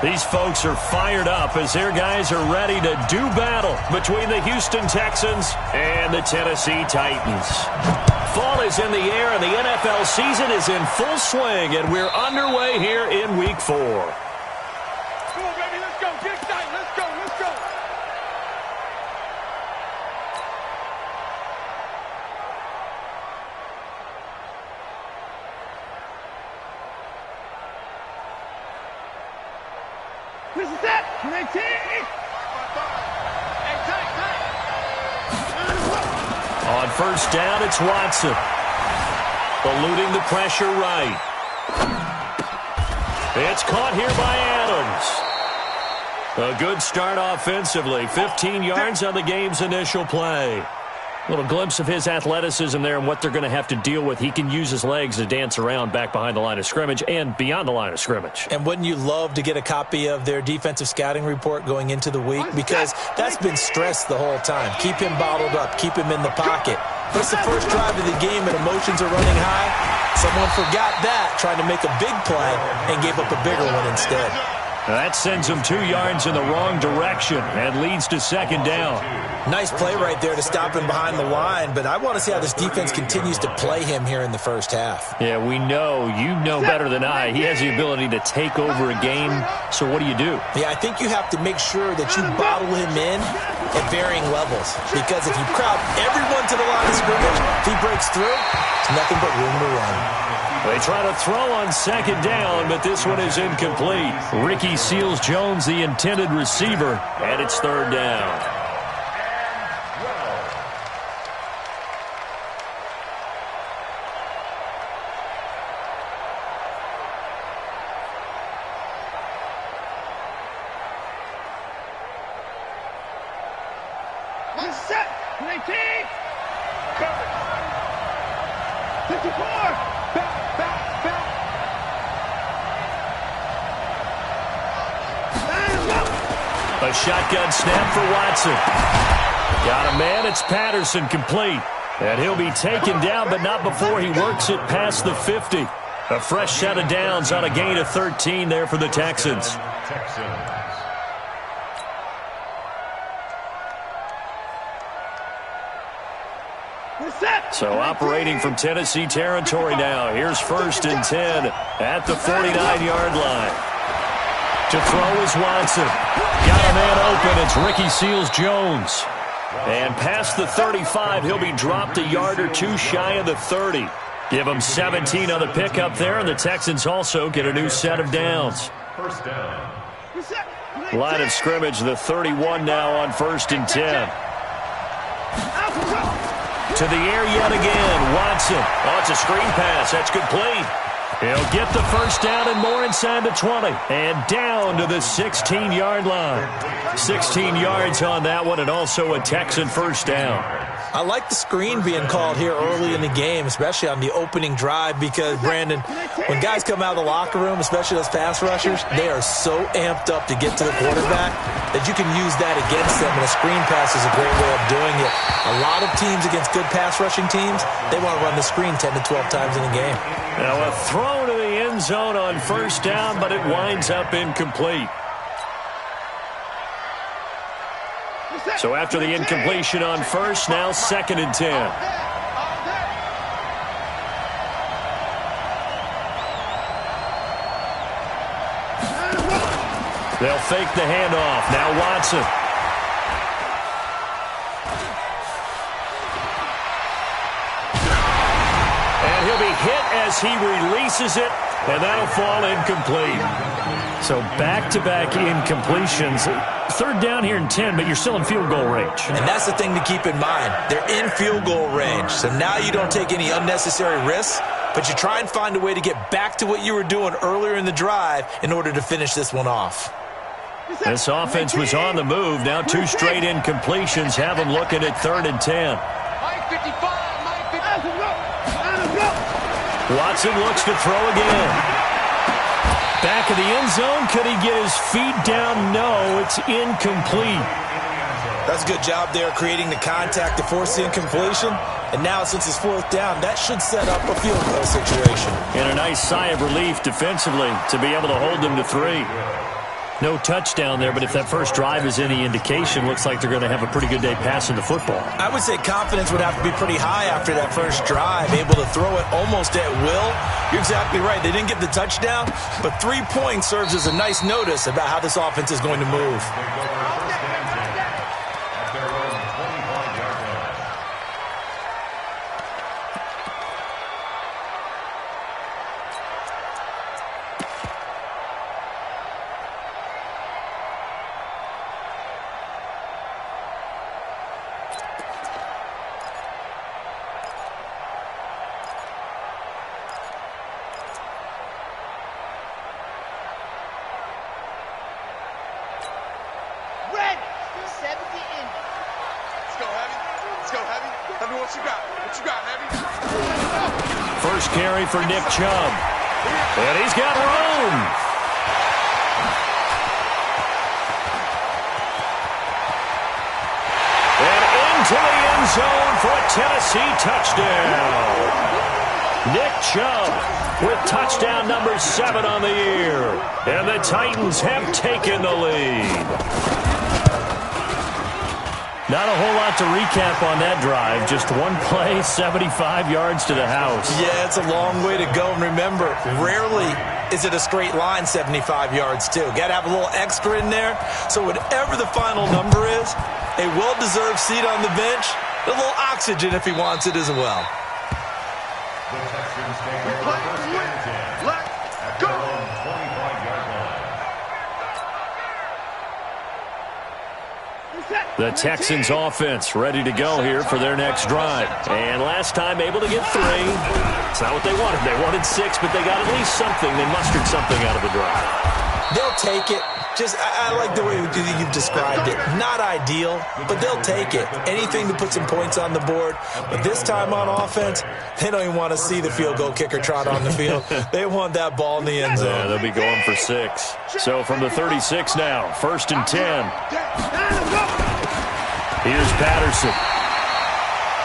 These folks are fired up as their guys are ready to do battle between the Houston Texans and the Tennessee Titans. Fall is in the air and the NFL season is in full swing, and we're underway here in Week 4. Come on, baby, let's go. Get excited. Let's go. Let's go. This is it. On first down, it's Watson. Eluding the pressure right. It's caught here by Adams. A good start offensively. 15 yards on the game's initial play. A little glimpse of his athleticism there and what they're going to have to deal with. He can use his legs to dance around back behind the line of scrimmage and beyond the line of scrimmage. And wouldn't you love to get a copy of their defensive scouting report going into the week? Because that's been stressed the whole time. Keep him bottled up. Keep him in the pocket. But it's the first drive of the game and emotions are running high. Someone forgot that, trying to make a big play, and gave up a bigger one instead. That sends him 2 yards in the wrong direction and leads to second down. Nice play right there to stop him behind the line, but I want to see how this defense continues to play him here in the first half. Yeah, we know. You know better than I. He has the ability to take over a game, so what do you do? Yeah, I think you have to make sure that you bottle him in at varying levels, because if you crowd everyone to the line of scrimmage, if he breaks through, it's nothing but room to run. They try to throw on second down, but this one is incomplete. Ricky Seals-Jones, the intended receiver, and it's third down. Set. 19. 54. A shotgun snap for Watson. Got a man, it's Patterson, complete. And he'll be taken down, but not before he works it past the 50. A fresh set of downs on a gain of 13 there for the Texans. So operating from Tennessee territory now. Here's first and 10 at the 49-yard line. To throw is Watson. Got a man open. It's Ricky Seals-Jones. And past the 35, he'll be dropped a yard or two shy of the 30. Give him 17 on the pickup there, and the Texans also get a new set of downs. First down. Line of scrimmage, the 31 now on first and 10. To the air yet again, Watson. Oh, it's a screen pass. That's complete. He'll get the first down and more inside the 20. And down to the 16-yard line. 16 yards on that one, and also a Texan first down. I like the screen being called here early in the game, especially on the opening drive, because, Brandon, when guys come out of the locker room, especially those pass rushers, they are so amped up to get to the quarterback that you can use that against them, and a screen pass is a great way of doing it. A lot of teams against good pass rushing teams, they want to run the screen 10 to 12 times in a game. Now a throw to the end zone on first down, but it winds up incomplete. So after the incompletion on first, now second and 10. They'll fake the handoff. Now Watson. And he'll be hit as he releases it, and that'll fall incomplete. So back-to-back incompletions. Third down here in 10, but you're still in field goal range. And that's the thing to keep in mind. They're in field goal range. So now you don't take any unnecessary risks, but you try and find a way to get back to what you were doing earlier in the drive in order to finish this one off. This offense was on the move. Now two straight incompletions have them looking at third and 10. Watson looks to throw again. Back of the end zone. Could he get his feet down? No, it's incomplete. That's a good job there creating the contact to force the incompletion. And now since it's fourth down, that should set up a field goal situation. And a nice sigh of relief defensively to be able to hold them to 3. No touchdown there, but if that first drive is any indication, looks like they're going to have a pretty good day passing the football. I would say confidence would have to be pretty high after that first drive, able to throw it almost at will. You're exactly right. They didn't get the touchdown, but 3 points serves as a nice notice about how this offense is going to move. First carry for Nick Chubb. And he's got room. And into the end zone for a Tennessee touchdown. Nick Chubb with touchdown number 7 on the year. And the Titans have taken the lead. Not a whole lot to recap on that drive. Just one play, 75 yards to the house. Yeah, it's a long way to go. And remember, rarely is it a straight line 75 yards, too. Got to have a little extra in there. So whatever the final number is, a well-deserved seat on the bench, a little oxygen if he wants it as well. The Texans offense ready to go here for their next drive. And last time able to get 3. It's not what they wanted. They wanted 6, but they got at least something. They mustered something out of the drive. They'll take it. I like the way you've described it. Not ideal, but they'll take it. Anything to put some points on the board. But this time on offense, they don't even want to see the field goal kicker trot on the field. They want that ball in the end zone. Yeah, they'll be going for 6. So from the 36 now, 1st and 10. Here's Patterson.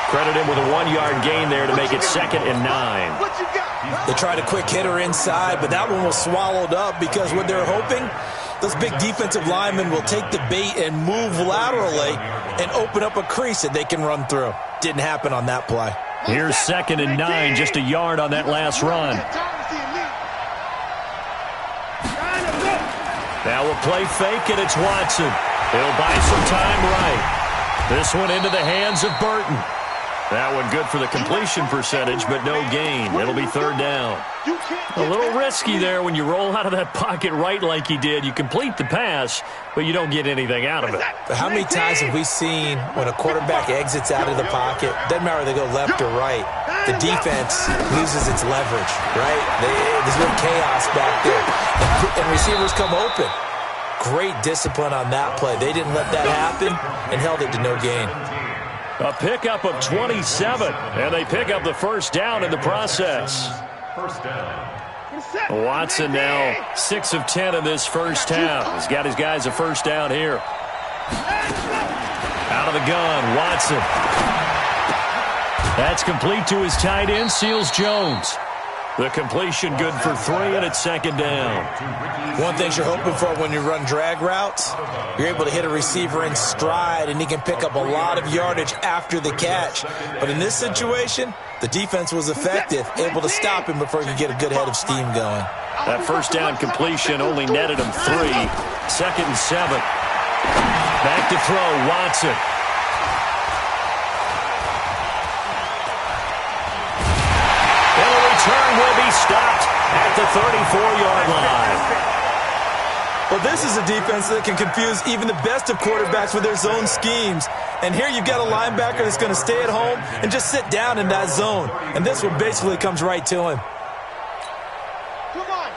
Credit him with a 1-yard gain there to make it 2nd and 9. They tried a quick hitter inside, but that one was swallowed up because what they're hoping, those big defensive linemen will take the bait and move laterally and open up a crease that they can run through. Didn't happen on that play. Here's 2nd and 9, just a yard on that last run. Now we'll play fake, and it's Watson. He'll buy some time right. This one into the hands of Burton. That one good for the completion percentage, but no gain. It'll be 3rd down. A little risky there when you roll out of that pocket right like he did. You complete the pass, but you don't get anything out of it. But how many times have we seen when a quarterback exits out of the pocket, doesn't matter if they go left or right, the defense loses its leverage, right? There's no chaos back there. And receivers come open. Great discipline on that play. They didn't let that happen and held it to no gain. A pickup of 27, and they pick up the 1st down in the process. Watson now 6 of 10 in this first half. He's got his guys a 1st down here. Out of the gun, Watson. That's complete to his tight end, Seals Jones. The completion good for 3, and it's 2nd down. One thing you're hoping for when you run drag routes, you're able to hit a receiver in stride, and he can pick up a lot of yardage after the catch. But in this situation, the defense was effective, able to stop him before he could get a good head of steam going. That 1st down completion only netted him 3. 2nd and 7. Back to throw, Watson. Turn will be stopped at the 34-yard line. Well, this is a defense that can confuse even the best of quarterbacks with their zone schemes. And here you've got a linebacker that's going to stay at home and just sit down in that zone. And this one basically comes right to him.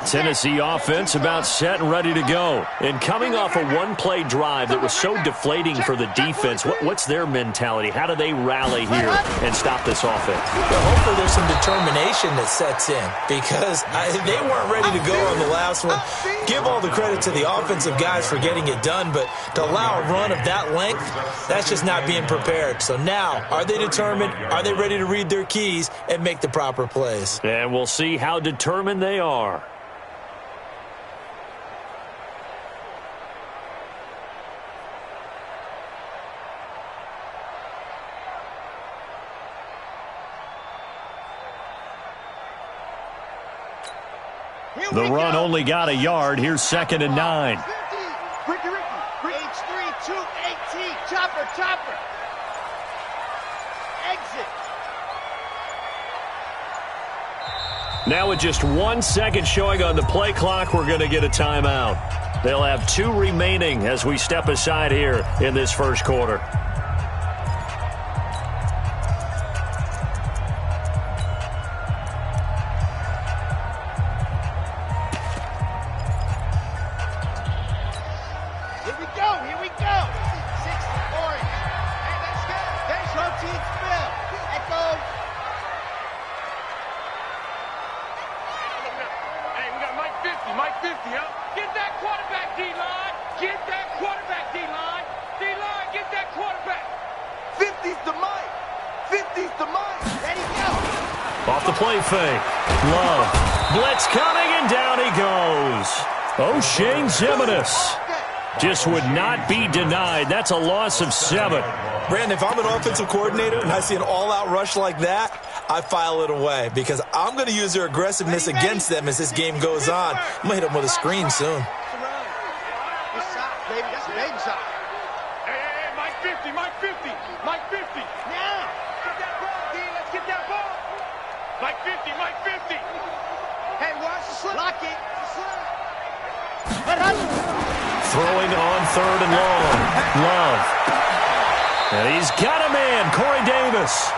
Tennessee offense about set and ready to go. And coming off a one-play drive that was so deflating for the defense, what's their mentality? How do they rally here and stop this offense? Well, hopefully there's some determination that sets in because they weren't ready to go on the last one. Give all the credit to the offensive guys for getting it done, but to allow a run of that length, that's just not being prepared. So now, are they determined? Are they ready to read their keys and make the proper plays? And we'll see how determined they are. The run only got a yard. Here's 2nd and 9. Ricky. H3, 218. Chopper. Exit. Now with just 1 second showing on the play clock, we're going to get a timeout. They'll have 2 remaining as we step aside here in this first quarter. Here we go. 60 orange. Hey, that's good. There's your team's fill. Echo. Hey, we got Mike 50, huh? Get that quarterback, D-line. Get that quarterback, D-line. D-line, get that quarterback. 50's the Mike. 50's the Mike. Ready, go. Off the play fake. Love. Blitz coming, and down he goes. O'Shane Zimenez just would not be denied. That's a loss of 7. Brandon, if I'm an offensive coordinator and I see an all-out rush like that, I file it away because I'm going to use their aggressiveness against them as this game goes on. I'm going to hit them with a screen soon. Baby, that's a baby shot. Hey, Mike 50. Now. Get that ball, D. Let's get that ball. Mike 50. Hey, watch the slip. Lock it. Throwing on 3rd and long. Love. And he's got a man, Corey Davis.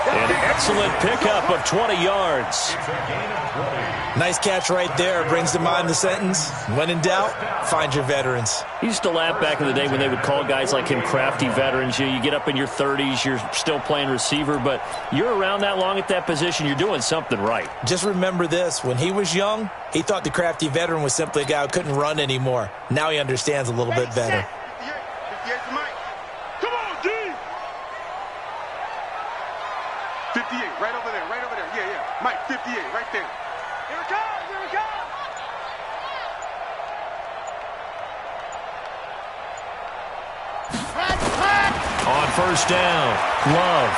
An excellent pickup of 20 yards. Nice catch right there. Brings to mind the sentence, when in doubt, find your veterans. He used to laugh back in the day when they would call guys like him crafty veterans. You get up in your 30s, you're still playing receiver, but you're around that long at that position, you're doing something right. Just remember this. When he was young, he thought the crafty veteran was simply a guy who couldn't run anymore. Now he understands a little bit better. Here's Mike. Come on, D. 58, right over there. Yeah. Mike, 58, right there. Here it comes. On 1st down, Love.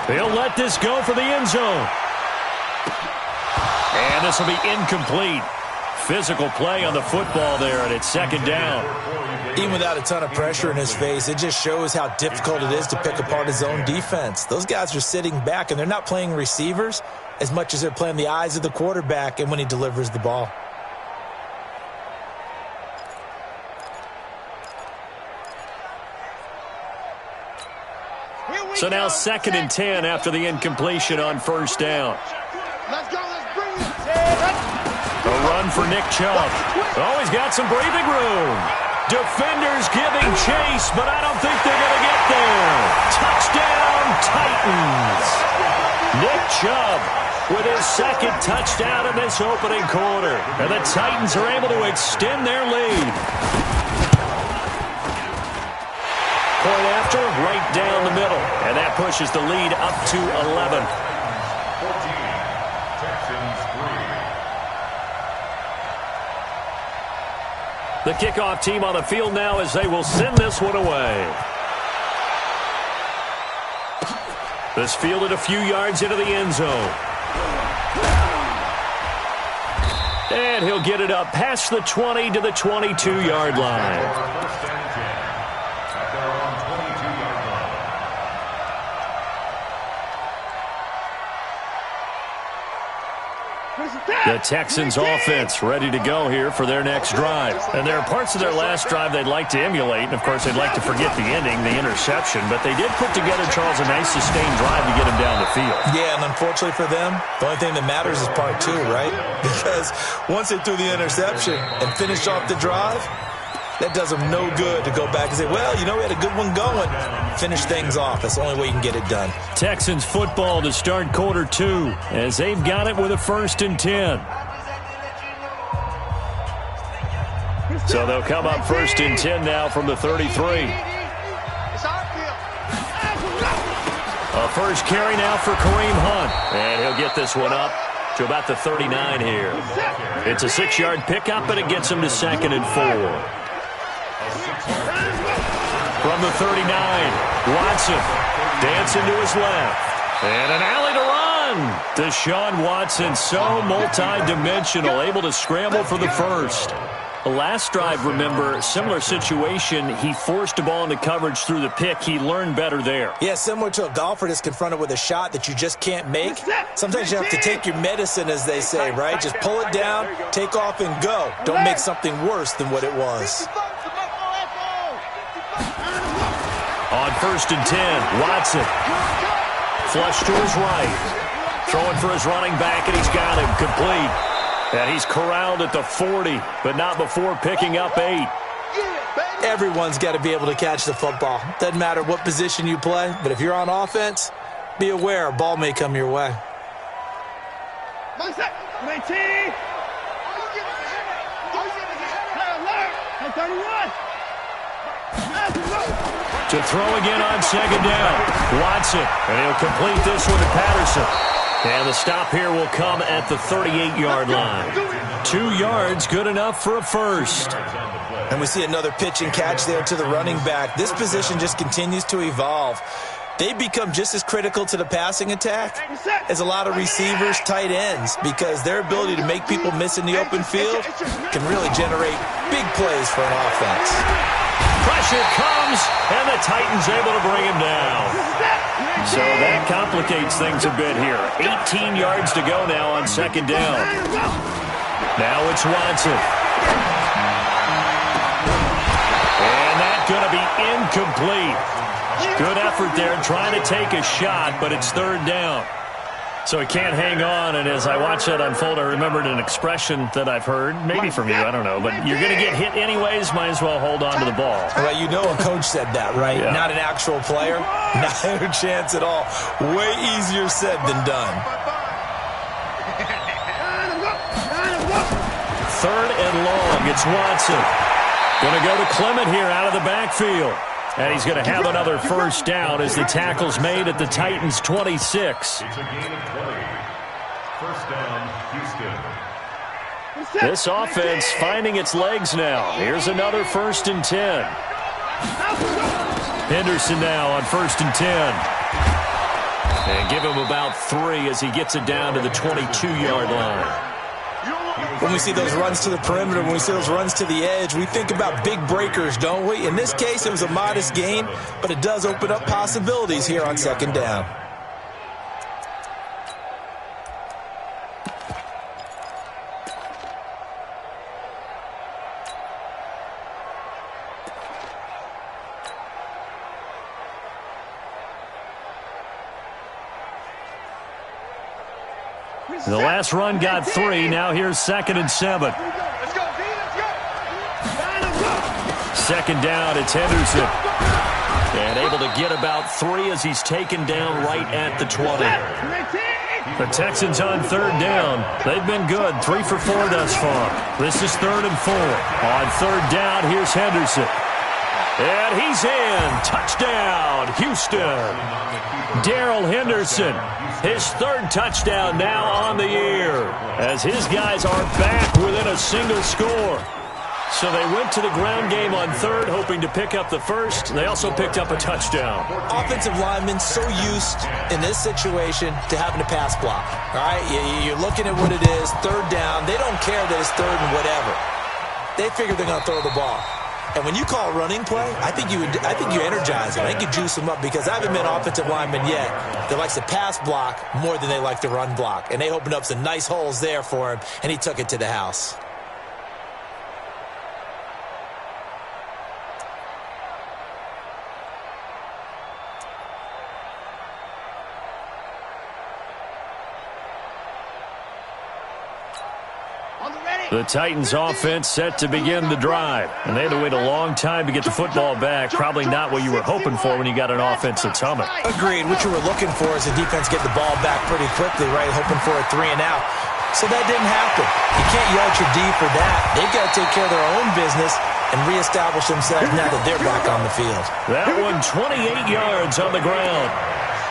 He'll let this go for the end zone. And this will be incomplete. Physical play on the football there, and it's 2nd down. Even without a ton of pressure in his face, it just shows how difficult it is to pick apart his own defense. Those guys are sitting back, and they're not playing receivers as much as they're playing the eyes of the quarterback and when he delivers the ball. So now 2nd and 10 after the incompletion on 1st down. Let's go. Let's bring it. A run for Nick Chubb. Oh, he's got some breathing room. Defenders giving chase, but I don't think they're going to get there. Touchdown, Titans. Nick Chubb with his 2nd touchdown in this opening quarter. And the Titans are able to extend their lead. Point after, right down the middle. And that pushes the lead up to 11. The kickoff team on the field now as they will send this one away. This fielded a few yards into the end zone. And he'll get it up past the 20 to the 22-yard line. The Texans offense ready to go here for their next drive. And there are parts of their last drive they'd like to emulate. And, of course, they'd like to forget the ending, the interception. But they did put together, Charles, a nice sustained drive to get him down the field. Yeah, and unfortunately for them, the only thing that matters is part 2, right? Because once they threw the interception and finished off the drive, that does them no good to go back and say, well, you know, we had a good one going. Finish things off. That's the only way you can get it done. Texans football to start quarter 2 as they've got it with a 1st and 10. So they'll come up 1st and 10 now from the 33. A first carry now for Kareem Hunt. And he'll get this one up to about the 39 here. It's a 6-yard pickup, and it gets him to 2nd and 4. From the 39, Watson dancing to his left. And an alley to run. again. Deshaun Watson, so multi-dimensional, able to scramble for the first. The last drive, remember, similar situation. He forced a ball into coverage through the pick. He learned better there. Yeah, similar to a golfer that's confronted with a shot that you just can't make. Sometimes you have to take your medicine, as they say, right? Just pull it down, take off, and go. Don't make something worse than what it was. On 1st and 10, Watson. Flush to his right. Throwing for his running back, and he's got him complete. And he's corralled at the 40, but not before picking up 8. Everyone's got to be able to catch the football. Doesn't matter what position you play, but if you're on offense, be aware a ball may come your way. To throw again on 2nd down. Watson, and he'll complete this one to Patterson. And the stop here will come at the 38-yard line. 2 yards, good enough for a first. And we see another pitch and catch there to the running back. This position just continues to evolve. They become just as critical to the passing attack as a lot of receivers, tight ends, because their ability to make people miss in the open field can really generate big plays for an offense. Pressure comes, and the Titans able to bring him down. So that complicates things a bit here. 18 yards to go now on 2nd down. Now it's Watson. And that's going to be incomplete. Good effort there trying to take a shot, but it's 3rd down. So he can't hang on, and as I watch that unfold, I remembered an expression that I've heard, maybe from you, I don't know, but you're going to get hit anyways, might as well hold on to the ball. Well, you know a coach said that, right? Yeah. Not an actual player. Not a chance at all. Way easier said than done. 3rd and long, it's Watson. Going to go to Clement here out of the backfield. And he's going to have another first down as the tackle's made at the Titans' 26. It's a gain of 20. First down, Houston. This offense finding its legs now. Here's another 1st and 10. Henderson now on 1st and 10. And give him about 3 as he gets it down to the 22-yard line. When we see those runs to the perimeter, when we see those runs to the edge, we think about big breakers, don't we? In this case, it was a modest gain, but it does open up possibilities here on 2nd down. The last run got 3. Now here's 2nd and 7. Let's go, D, let's go. 2nd down, it's Henderson. And able to get about 3 as he's taken down right at the 20. The Texans on 3rd down. They've been good, 3 for 4 thus far. This is 3rd and 4. On 3rd down, here's Henderson. And he's in. Touchdown, Houston. Darrell Henderson, his 3rd touchdown now on the year, as his guys are back within a single score. So they went to the ground game on 3rd, hoping to pick up the first. They also picked up a touchdown. Offensive linemen so used in this situation to having to pass block. All right, you're looking at what it is, 3rd down. They don't care that it's 3rd and whatever. They figure they're going to throw the ball. And when you call a running play, I think you energize them. I think you juice them up, because I haven't been an offensive lineman yet that likes to pass block more than they like to run block. And they opened up some nice holes there for him, and he took it to the house. The Titans offense set to begin the drive, and they had to wait a long time to get the football back. Probably not what you were hoping for when you got an offense that's humming. Agreed. What you were looking for is the defense get the ball back pretty quickly, right? Hoping for a 3 and out. So that didn't happen. You can't yell at your D for that. They've got to take care of their own business and reestablish themselves now that they're back on the field. That one 28 yards on the ground.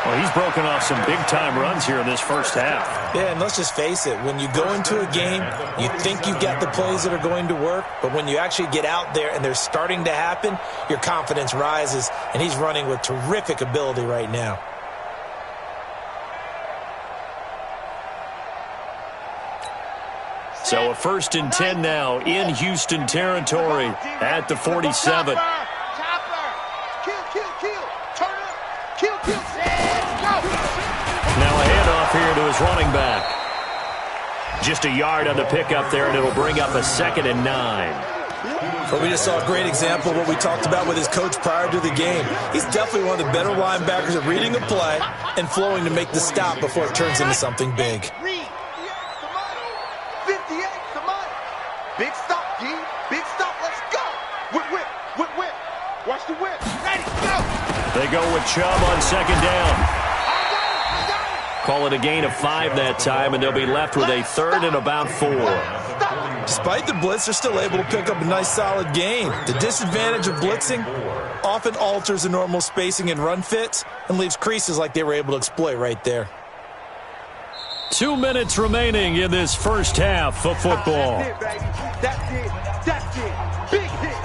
Well, he's broken off some big-time runs here in this first half. Yeah, and let's just face it. When you go into a game, you think you've got the plays that are going to work, but when you actually get out there and they're starting to happen, your confidence rises, and he's running with terrific ability right now. So a 1st and 10 now in Houston territory at the 47. Chopper. Kill. Turn up. Kill. Go. Now a handoff here to his running back. Just a yard on the pickup there, and it'll bring up a 2nd and 9. Well, we just saw a great example of what we talked about with his coach prior to the game. He's definitely one of the better linebackers at reading a play and flowing to make the stop before it turns into something big. 58 the money. Big stop, D. Big stop. Let's go. Whip. Watch the whip. Ready, go. They go with Chubb on 2nd down. Call it a gain of 5 that time, and they'll be left with a 3rd and about 4. Despite the blitz, they're still able to pick up a nice, solid gain. The disadvantage of blitzing often alters the normal spacing and run fits and leaves creases like they were able to exploit right there. 2 minutes remaining in this first half of football. That's it, baby. That's it. Big hit.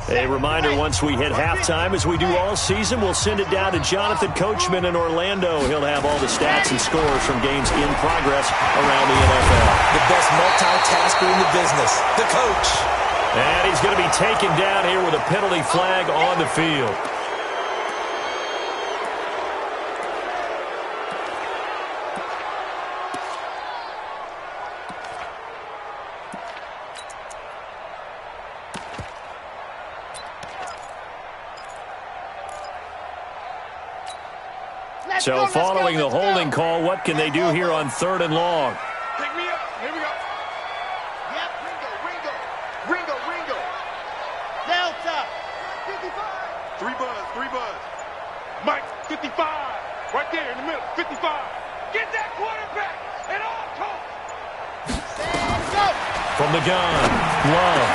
A reminder, once we hit halftime, as we do all season, we'll send it down to Jonathan Coachman in Orlando. He'll have all the stats and scores from games in progress around the NFL. The best multitasker in the business, the coach. And he's going to be taken down here with a penalty flag on the field. So following the holding call, what can they do here on 3rd and long? Pick me up. Here we go. Yep, Ringo. Delta. 55. 3 buzz. Mike, 55. Right there in the middle, 55. Get that quarterback and all talk. Go. From the gun, Love.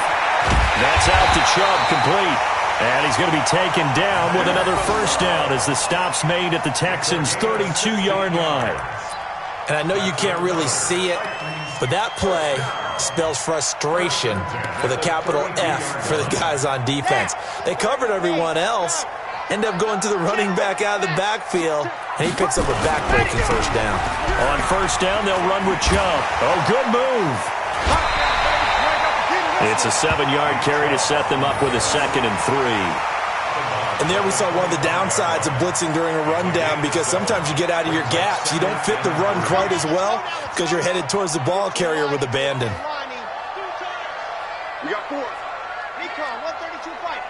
That's out to Chubb, complete. And he's going to be taken down with another 1st down as the stop's made at the Texans' 32-yard line. And I know you can't really see it, but that play spells frustration with a capital F for the guys on defense. They covered everyone else, end up going to the running back out of the backfield, and he picks up a back-breaking 1st down. On 1st down, they'll run with Chubb. Oh, good move. It's a 7-yard carry to set them up with a 2nd and 3. And there we saw one of the downsides of blitzing during a rundown, because sometimes you get out of your gaps. You don't fit the run quite as well because you're headed towards the ball carrier with abandon. We got 4. Recon, 132 fight.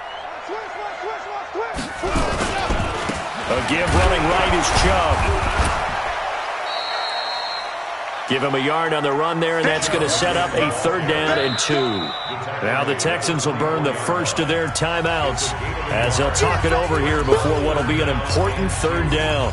Switch. A give running right is Chubb. Give him a yard on the run there, and that's going to set up a 3rd down and 2. Now the Texans will burn the first of their timeouts as they'll talk it over here before what will be an important 3rd down.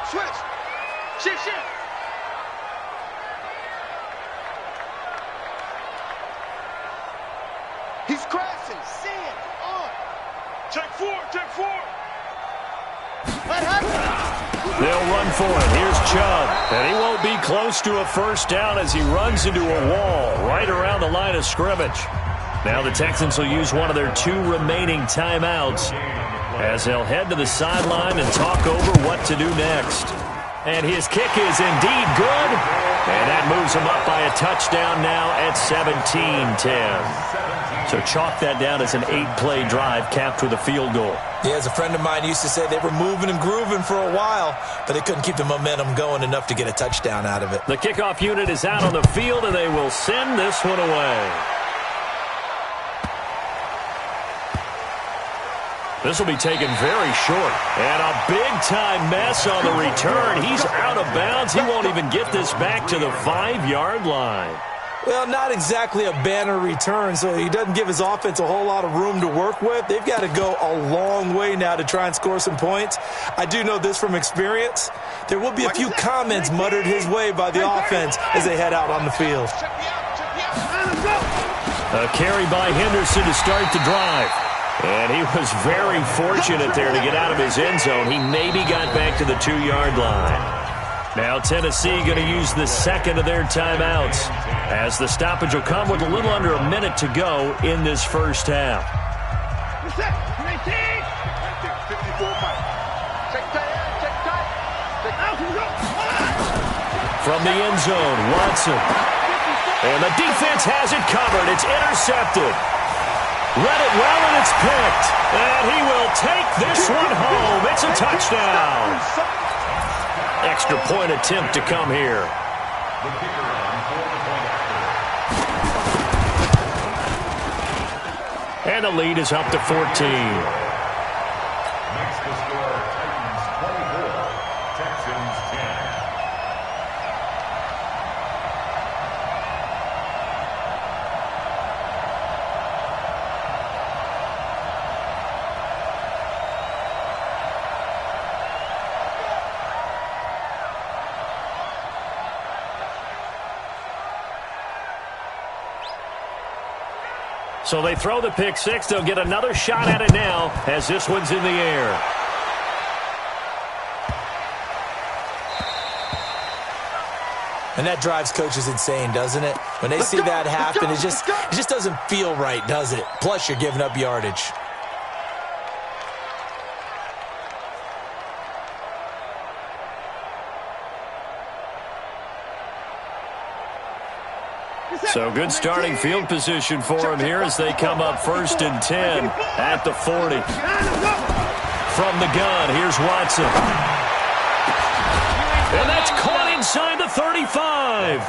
Switch. Shit. He's crashing. Sand on. Check 4. They'll run for it. Here's Chubb. And he won't be close to a 1st down as he runs into a wall right around the line of scrimmage. Now the Texans will use one of their 2 remaining timeouts as they'll head to the sideline and talk over what to do next. And his kick is indeed good. And that moves him up by a touchdown now at 17-10. So chalk that down as an 8-play drive capped with a field goal. Yeah, as a friend of mine used to say, they were moving and grooving for a while, but they couldn't keep the momentum going enough to get a touchdown out of it. The kickoff unit is out on the field, and they will send this one away. This will be taken very short. And a big-time mess on the return. He's out of bounds. He won't even get this back to the 5-yard line. Well, not exactly a banner return, so he doesn't give his offense a whole lot of room to work with. They've got to go a long way now to try and score some points. I do know this from experience. There will be a few comments muttered his way by the offense as they head out on the field. A carry by Henderson to start the drive. And he was very fortunate there to get out of his end zone. He maybe got back to the 2-yard line. Now Tennessee going to use the second of their timeouts as the stoppage will come with a little under a minute to go in this first half. From the end zone, Watson. And the defense has it covered. It's intercepted. Read it well, and it's picked. And he will take this one home. It's a touchdown. Extra point attempt to come here. And the lead is up to 14. Makes the score Titans 24, Texans 10. So they throw the pick six. They'll get another shot at it now as this one's in the air. And that drives coaches insane, doesn't it? When they see that happen, it just doesn't feel right, does it? Plus, you're giving up yardage. So good starting field position for him here as they come up 1st and 10 at the 40. From the gun, here's Watson. And that's caught inside the 35.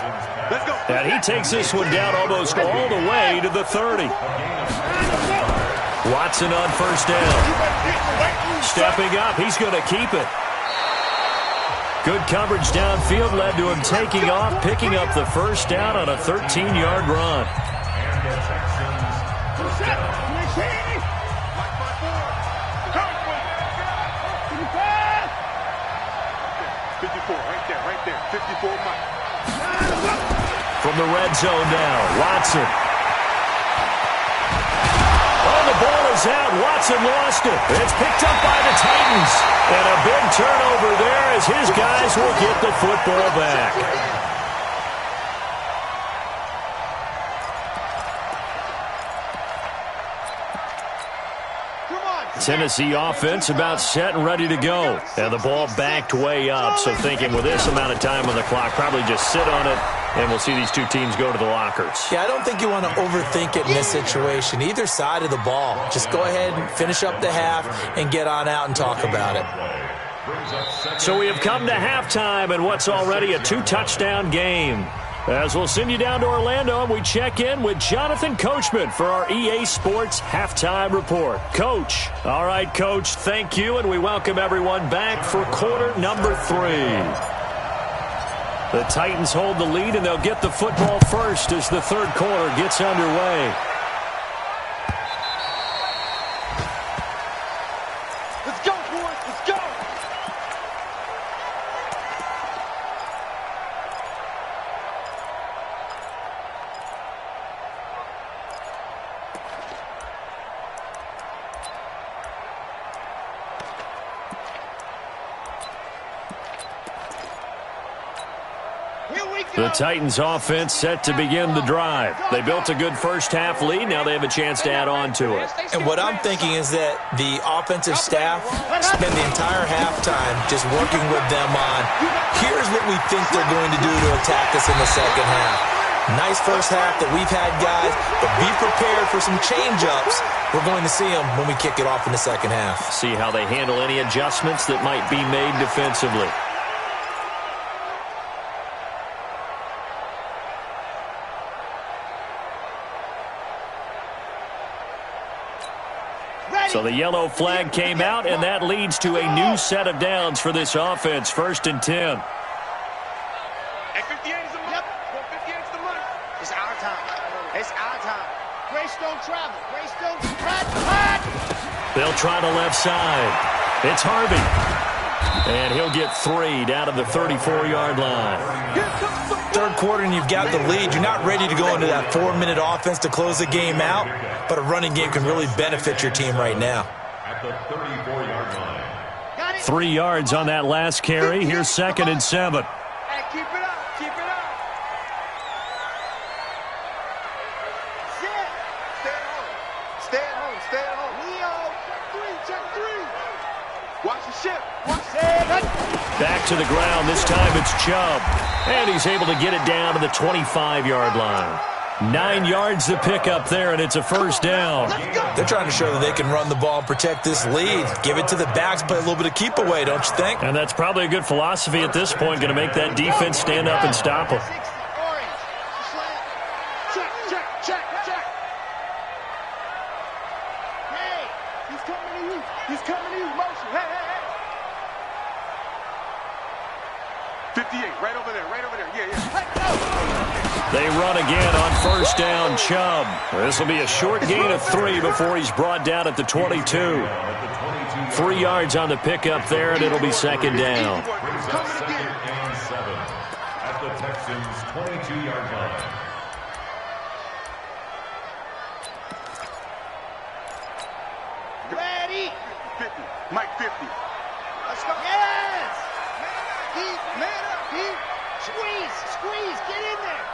And he takes this one down almost all the way to the 30. Watson on 1st down. Stepping up, he's going to keep it. Good coverage downfield led to him taking off, picking up the 1st down on a 13-yard run. And the Texans first down. Right there. 54, Mike. From the red zone now, Watson. Oh, the ball is out. Watson lost it. It's picked up by the Titans. And a big turnover there as his guys will get the football back. Tennessee offense about set and ready to go. And the ball backed way up, so thinking with this amount of time on the clock, probably just sit on it, and we'll see these two teams go to the lockers. Yeah, I don't think you want to overthink it in this situation. Either side of the ball. Just go ahead and finish up the half and get on out and talk about it. So we have come to halftime in what's already a 2-touchdown game. As we'll send you down to Orlando, and we check in with Jonathan Coachman for our EA Sports Halftime Report. Coach. All right, Coach, thank you, and we welcome everyone back for quarter number 3. The Titans hold the lead, and they'll get the football first as the third quarter gets underway. Let's go, boys. Let's go. The Titans offense set to begin the drive. They built a good first half lead. Now they have a chance to add on to it. And what I'm thinking is that the offensive staff spend the entire halftime just working with them on, here's what we think they're going to do to attack us in the second half. Nice first half that we've had, guys, but be prepared for some change-ups. We're going to see them when we kick it off in the second half. See how they handle any adjustments that might be made defensively. So the yellow flag came out, and that leads to a new set of downs for this offense. 1st and 10. At 58 is the money. 58 is the money. It's our time. It's our time. Grace don't travel. Grace don't cut. They'll try the left side. It's Harvey. And he'll get 3 down to the 34-yard line. Here comes the third quarter and you've got the lead, you're not ready to go into that 4-minute offense to close the game out, but a running game can really benefit your team right now. At the 34-yard line. 3 yards on that last carry. Here's 2nd and 7. Hey, keep it up. Keep it up. Sit. Stay at home. Stay at home. Stay at home. Leo. Check three. Watch the ship. Watch it. Back to the ground. This time it's Chubb. And he's able to get it down to the 25-yard line. 9 yards to pick up there, and it's a first down. They're trying to show that they can run the ball and protect this lead. Give it to the backs, play a little bit of keep away, don't you think? And that's probably a good philosophy at this point, going to make that defense stand up and stop them. Check. Hey, he's coming to you. He's coming to you. Motion. Hey. 58, right over there. Yeah. Hey, go. They run again on first down, Chubb. This will be a short gain of 3 before he's brought down at the 22. 3 yards on the pickup there, and it'll be 2nd down. Second and 7 at the Texans' 22-yard line. Ready. 50. Mike 50. Let's go. Yes. Man up. Deep. Squeeze. Get in there.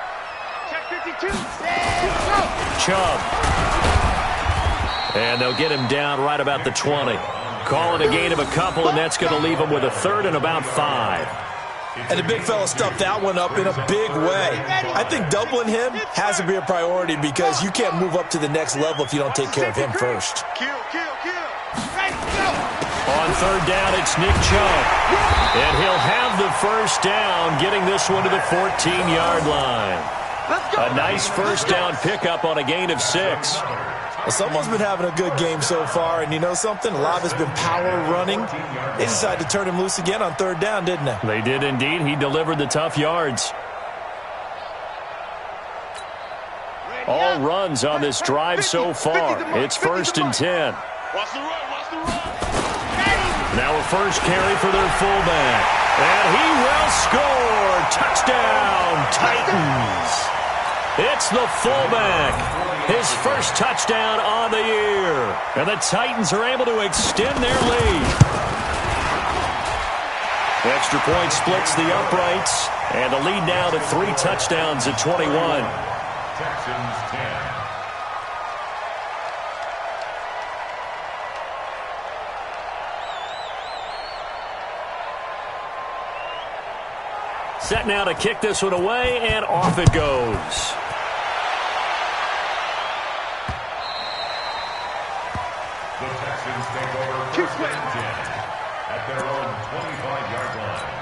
Check 52. Chubb. And they'll get him down right about the 20. Call it a gain of a couple, and that's going to leave him with a 3rd and about 5. And the big fella stuffed that one up in a big way. I think doubling him has to be a priority because you can't move up to the next level if you don't take care of him first. Kill. Ready, go. On 3rd down, it's Nick Chubb. And he'll have the first down, getting this one to the 14-yard line. A nice first down pickup on a gain of 6. Well, someone's been having a good game so far, and you know something? A lot of it's been power running. They decided to turn him loose again on 3rd down, didn't they? They did indeed. He delivered the tough yards. All runs on this drive so far. It's 1st and 10. Watch the run. Now a first carry for their fullback. And he will score. Touchdown, Titans. It's the fullback. His first touchdown on the year. And the Titans are able to extend their lead. Extra point splits the uprights. And the lead now to 3 touchdowns at 21. Texans 10. Set now to kick this one away, and off it goes. The Texans take over 1st and 10 at their own 25-yard line.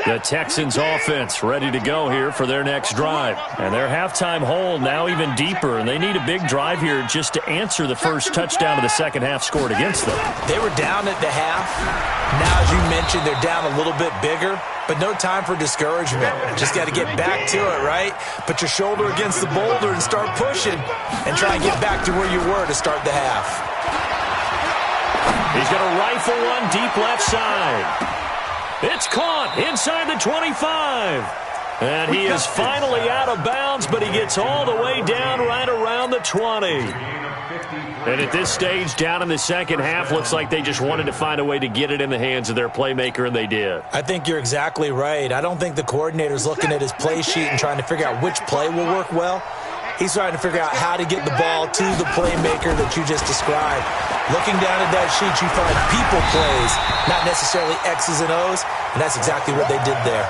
The Texans offense ready to go here for their next drive. And their halftime hole now even deeper, and they need a big drive here just to answer the first touchdown of the second half scored against them. They were down at the half. Now, as you mentioned, they're down a little bit bigger, but no time for discouragement. Just got to get back to it, right? Put your shoulder against the boulder and start pushing and try and get back to where you were to start the half. He's going to rifle one deep left side. It's caught inside the 25. And he is finally out of bounds, but he gets all the way down right around the 20. And at this stage, down in the second half, looks like they just wanted to find a way to get it in the hands of their playmaker, and they did. I think you're exactly right. I don't think the coordinator's looking at his play sheet and trying to figure out which play will work well. He's trying to figure out how to get the ball to the playmaker that you just described. Looking down at that sheet, you find people plays, not necessarily X's and O's, and that's exactly what they did there.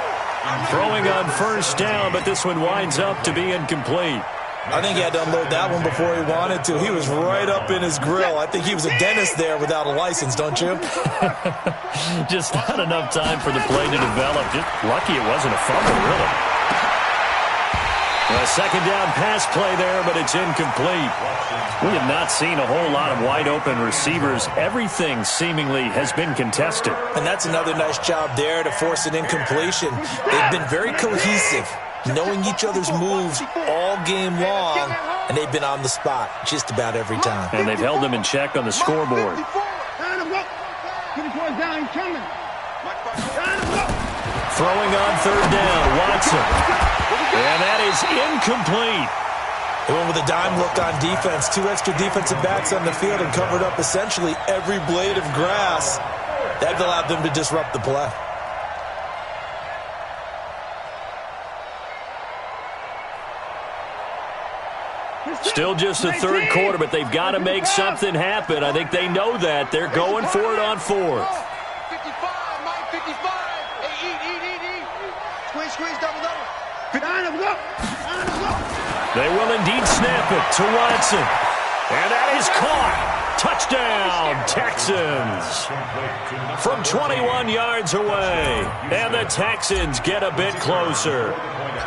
Throwing on first down, but this one winds up to be incomplete. I think he had to unload that one before he wanted to. He was right up in his grill. I think he was a dentist there without a license, don't you? Just not enough time for the play to develop. Just lucky it wasn't a fumble, really. A second down pass play there, but it's incomplete. We have not seen a whole lot of wide-open receivers. Everything seemingly has been contested. And that's another nice job there to force an incompletion. They've been very cohesive, knowing each other's moves all game long, and they've been on the spot just about every time. And they've held them in check on the scoreboard. 24's down, he's coming. Throwing on third down, Watson. And that is incomplete. They went with a dime look on defense. 2 extra defensive backs on the field and covered up essentially every blade of grass. That allowed them to disrupt the play. Still just the third quarter, but they've got to make something happen. I think they know that. They're going for it on fourth. 55, Mike, 55. Hey, eat. Squeeze, double. They will indeed snap it to Watson. And that is caught. Touchdown, Texans. From 21 yards away. And the Texans get a bit closer.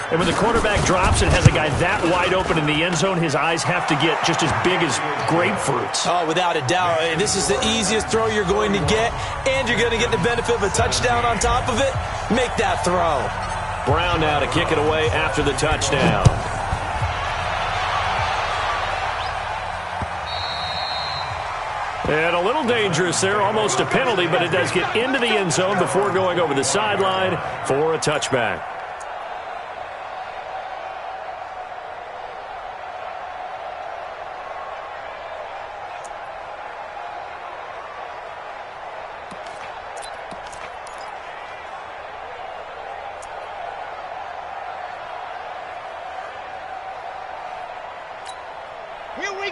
And when the quarterback drops and has a guy that wide open in the end zone, his eyes have to get just as big as grapefruits. Oh, without a doubt. This is the easiest throw you're going to get, and you're going to get the benefit of a touchdown on top of it. Make that throw. Brown now to kick it away after the touchdown. And a little dangerous there, almost a penalty, but it does get into the end zone before going over the sideline for a touchback.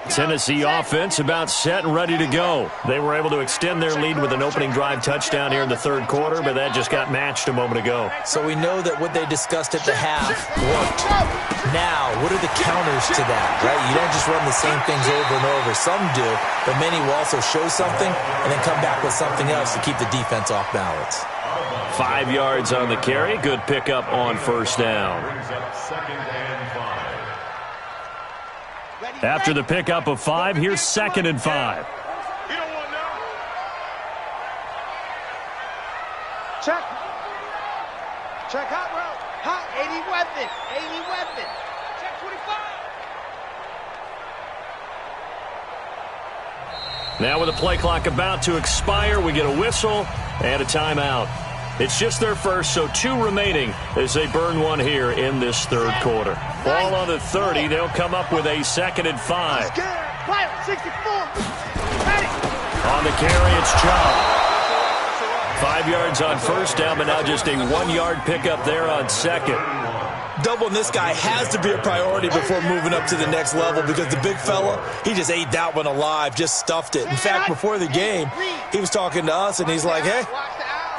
Tennessee offense about set and ready to go. They were able to extend their lead with an opening drive touchdown here in the third quarter, but that just got matched a moment ago. So we know that what they discussed at the half worked. Now, what are the counters to that, right? You don't just run the same things over and over. Some do, but many will also show something and then come back with something else to keep the defense off balance. 5 yards on the carry. Good pickup on first down. After the pickup of 5, here's 2nd and 5. You don't want no. Check hot route. Hot 80 weapon. Check 25. Now with the play clock about to expire, we get a whistle and a timeout. It's just their first, so 2 remaining as they burn one here in this third quarter. Ball on the 30. They'll come up with a 2nd and 5. 64. On the carry, it's Chop. 5 yards on first down, but now just a 1-yard pickup there on second. Doubling this guy has to be a priority before moving up to the next level because the big fella, he just ate that one alive, just stuffed it. In fact, before the game, he was talking to us, and he's like, hey,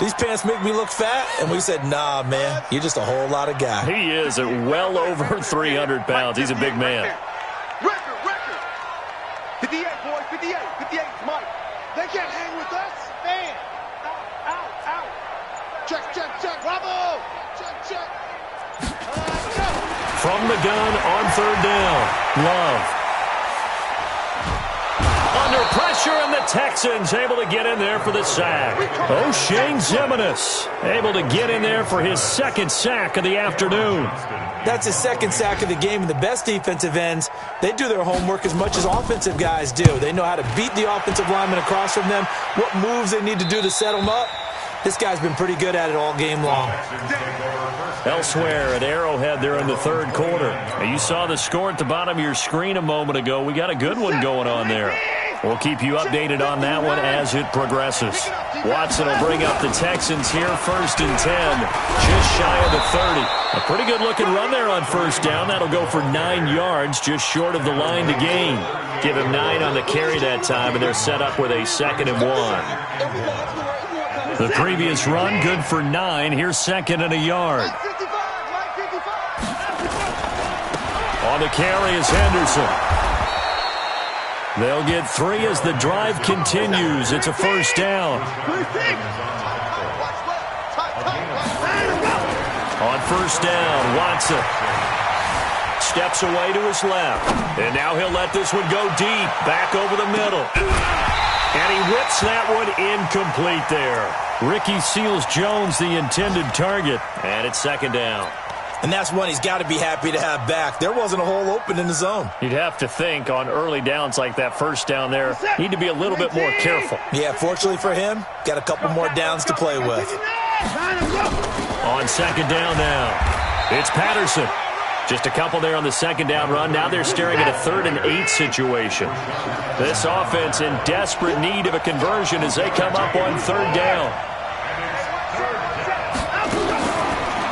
these pants make me look fat? And we said, nah, man, you're just a whole lot of guy. He is at well over 300 pounds. He's a big man. Record. 58, boys, 58. 58, Mike. They can't hang with us. Man. Out. Check. Bravo. Check. From the gun on third down, Love. Under pressure, and the Texans able to get in there for the sack. O'Shane Ximines able to get in there for his 2nd sack of the afternoon. That's his 2nd sack of the game, and the best defensive ends, they do their homework as much as offensive guys do. They know how to beat the offensive lineman across from them, what moves they need to do to set them up. This guy's been pretty good at it all game long. Elsewhere at Arrowhead there in the third quarter. And you saw the score at the bottom of your screen a moment ago. We got a good one going on there. We'll keep you updated on that one as it progresses. Watson will bring up the Texans here, 1st and 10, just shy of the 30. A pretty good-looking run there on first down. That'll go for 9 yards, just short of the line to gain. Give him 9 on the carry that time, and they're set up with a 2nd and 1. The previous run, good for 9. Here's 2nd and a yard. On the carry is Henderson. They'll get 3 as the drive continues. It's a first down. On first down, Watson steps away to his left. And now he'll let this one go deep, back over the middle. And he whips that one incomplete there. Ricky Seals-Jones, the intended target. And it's 2nd down. And that's one he's got to be happy to have back. There wasn't a hole open in the zone. You'd have to think on early downs like that first down there, need to be a little bit more careful. Yeah, fortunately for him, got a couple more downs to play with. On second down now, it's Patterson. Just a couple there on the second down run. Now they're staring at a 3rd and 8 situation. This offense in desperate need of a conversion as they come up on 3rd down.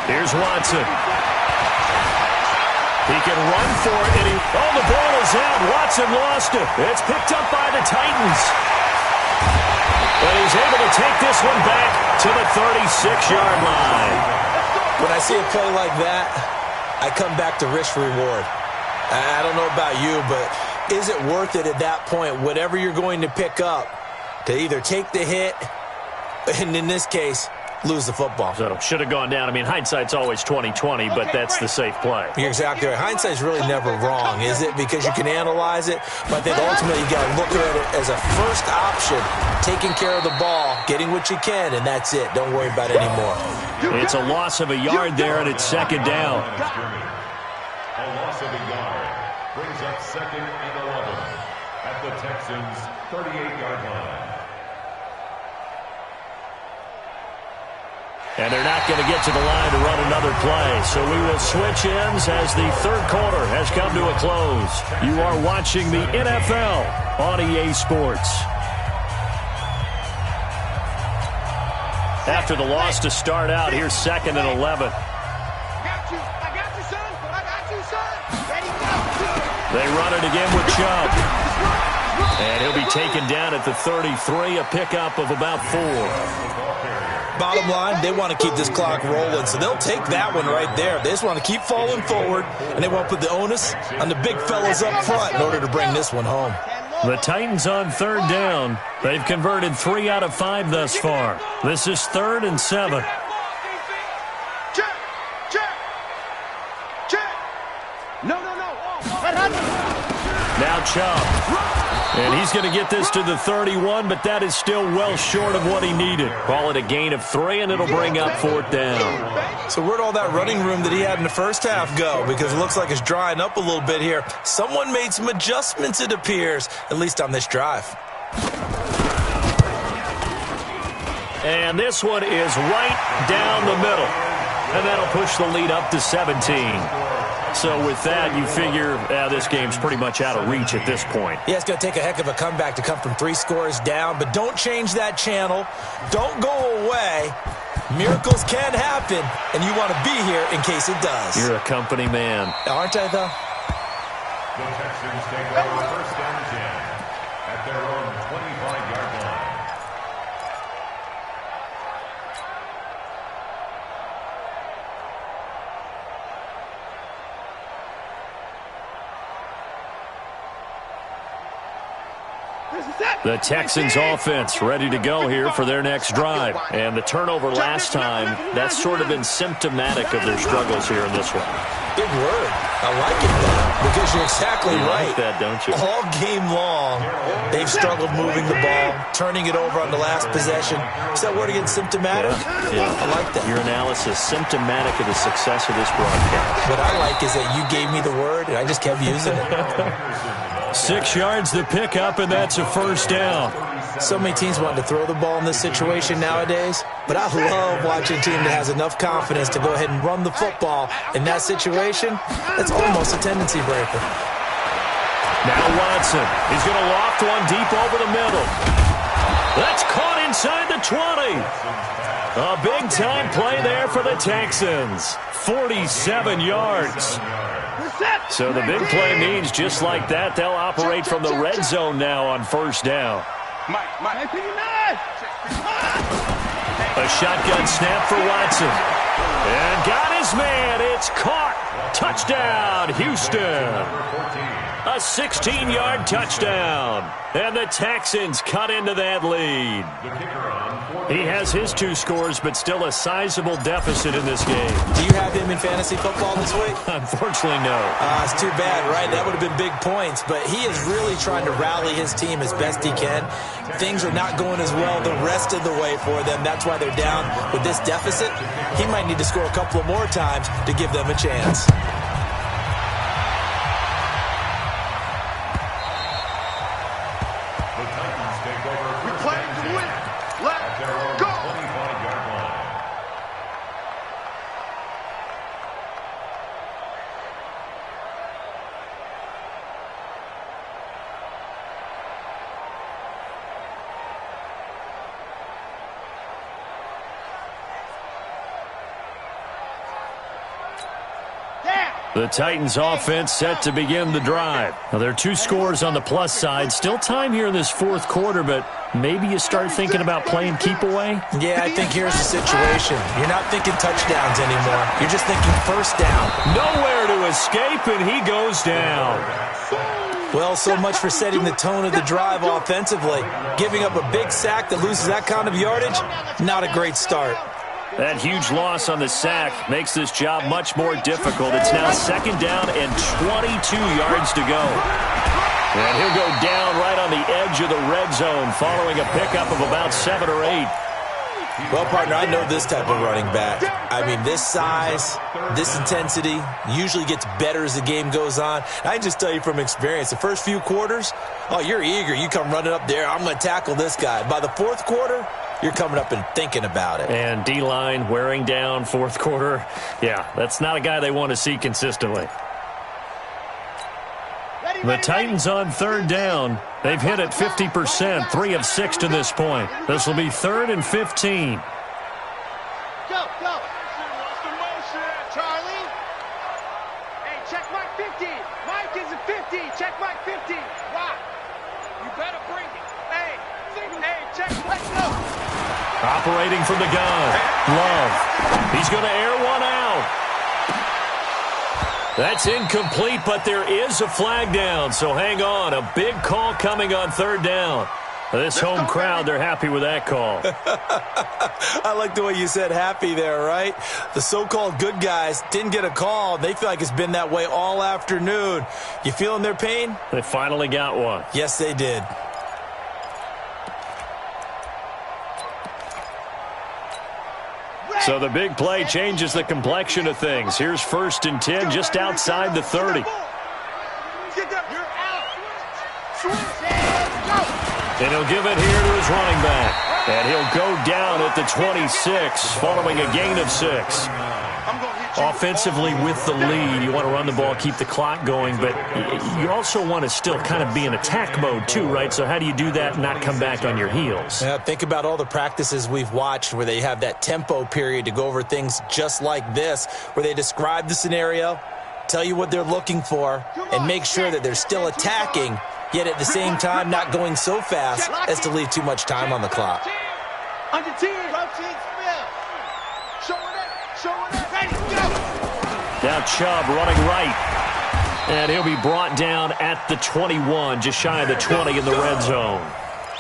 Here's Watson. He can run for it, and the ball is out. Watson lost it. It's picked up by the Titans. But he's able to take this one back to the 36-yard line. When I see a play like that, I come back to risk reward. I don't know about you, but is it worth it at that point, whatever you're going to pick up, to either take the hit, and in this case, lose the football? So should have gone down. I mean, hindsight's always 20/20, but that's the safe play. You're exactly right. Hindsight's really never wrong, is it? Because you can analyze it, but I think ultimately you got to look at it as a first option, taking care of the ball, getting what you can, and that's it. Don't worry about it anymore. It's a loss of a yard there, and it's second down. A loss of a yard brings up 2nd and 11 at the Texans' 38-yard line. And they're not going to get to the line to run another play. So we will switch ends as the 3rd quarter has come to a close. You are watching the NFL on EA Sports. After the loss to start out, here's 2nd and 11. They run it again with Chubb. And he'll be taken down at the 33, a pickup of about 4. Bottom line, they want to keep this clock rolling, so they'll take that one right there. They just want to keep falling forward, and they want to put the onus on the big fellas up front in order to bring this one home. The Titans on 3rd down. They've converted 3 out of 5 thus far. This is 3rd and 7. Now Chubb. And he's going to get this to the 31, but that is still well short of what he needed. Call it a gain of 3, and it'll bring up 4th down. So where'd all that running room that he had in the first half go? Because it looks like it's drying up a little bit here. Someone made some adjustments, it appears, at least on this drive. And this one is right down the middle. And that'll push the lead up to 17. So with that, you figure this game's pretty much out of reach at this point. Yeah, it's going to take a heck of a comeback to come from 3 scores down, but don't change that channel. Don't go away. Miracles can happen, and you want to be here in case it does. You're a company man. Aren't I, though? The Texans take over 1st and 10 at their own 25-yard line. The Texans offense ready to go here for their next drive. And the turnover last time, that's sort of been symptomatic of their struggles here in this one. Big word. I like it, though, because you're exactly right. Like that, don't you? All game long, they've struggled moving the ball, turning it over on the last possession. Is that word again, symptomatic? Yeah. I like that. Your analysis, symptomatic of the success of this broadcast. What I like is that you gave me the word, and I just kept using it. 6 yards the pickup, and that's a 1st down. So many teams want to throw the ball in this situation nowadays, but I love watching a team that has enough confidence to go ahead and run the football in that situation. That's almost a tendency breaker. Now Watson. He's going to loft one deep over the middle. That's caught inside the 20. A big-time play there for the Texans. 47 yards. So the big play means just like that, they'll operate from the red zone now on 1st down. A shotgun snap for Watson. And got his man. It's caught. Touchdown, Houston. A 16-yard touchdown. And the Texans cut into that lead. He has his 2 scores, but still a sizable deficit in this game. Do you have him in fantasy football this week? Unfortunately, no. It's too bad, right? That would have been big points. But he is really trying to rally his team as best he can. Things are not going as well the rest of the way for them. That's why they're down with this deficit. He might need to score a couple of more times to give them a chance. The Titans offense set to begin the drive. Now, there are 2 scores on the plus side. Still time here in this 4th quarter, but maybe you start thinking about playing keep away? Yeah, I think here's the situation. You're not thinking touchdowns anymore. You're just thinking first down. Nowhere to escape, and he goes down. Well, so much for setting the tone of the drive offensively. Giving up a big sack that loses that kind of yardage, not a great start. That huge loss on the sack makes this job much more difficult. It's now 2nd down and 22 yards to go. And he'll go down right on the edge of the red zone following a pickup of about 7 or 8. Well, partner, I know this type of running back. I mean, this size, this intensity usually gets better as the game goes on. I can just tell you from experience, the first few quarters, oh, you're eager. You come running up there, I'm going to tackle this guy. By the 4th quarter, you're coming up and thinking about it. And D-line wearing down 4th quarter. Yeah, that's not a guy they want to see consistently. The Titans on 3rd down. They've hit it 50%, 3 of 6 to this point. This will be 3rd and 15. Go. Charlie. Hey, check Mike 50. Mike is a 50. Check Mike 50. Why? You better bring it. Hey, check. Let's go. Operating from the gun. Love. He's going to air one out. That's incomplete, but there is a flag down, so hang on. A big call coming on 3rd down. This home crowd, they're happy with that call. I like the way you said happy there, right? The so-called good guys didn't get a call. They feel like it's been that way all afternoon. You feeling their pain? They finally got one. Yes, they did. So the big play changes the complexion of things. Here's 1st and 10 just outside the 30. And he'll give it here to his running back. And he'll go down at the 26 following a gain of 6. Offensively with the lead, you want to run the ball, keep the clock going, but you also want to still kind of be in attack mode too, right? So how do you do that and not come back on your heels? Yeah, think about all the practices we've watched where they have that tempo period to go over things just like this, where they describe the scenario, tell you what they're looking for, and make sure that they're still attacking, yet at the same time not going so fast as to leave too much time on the clock. Under 10. Now Chubb running right. And he'll be brought down at the 21, just shy of the 20 in the red zone.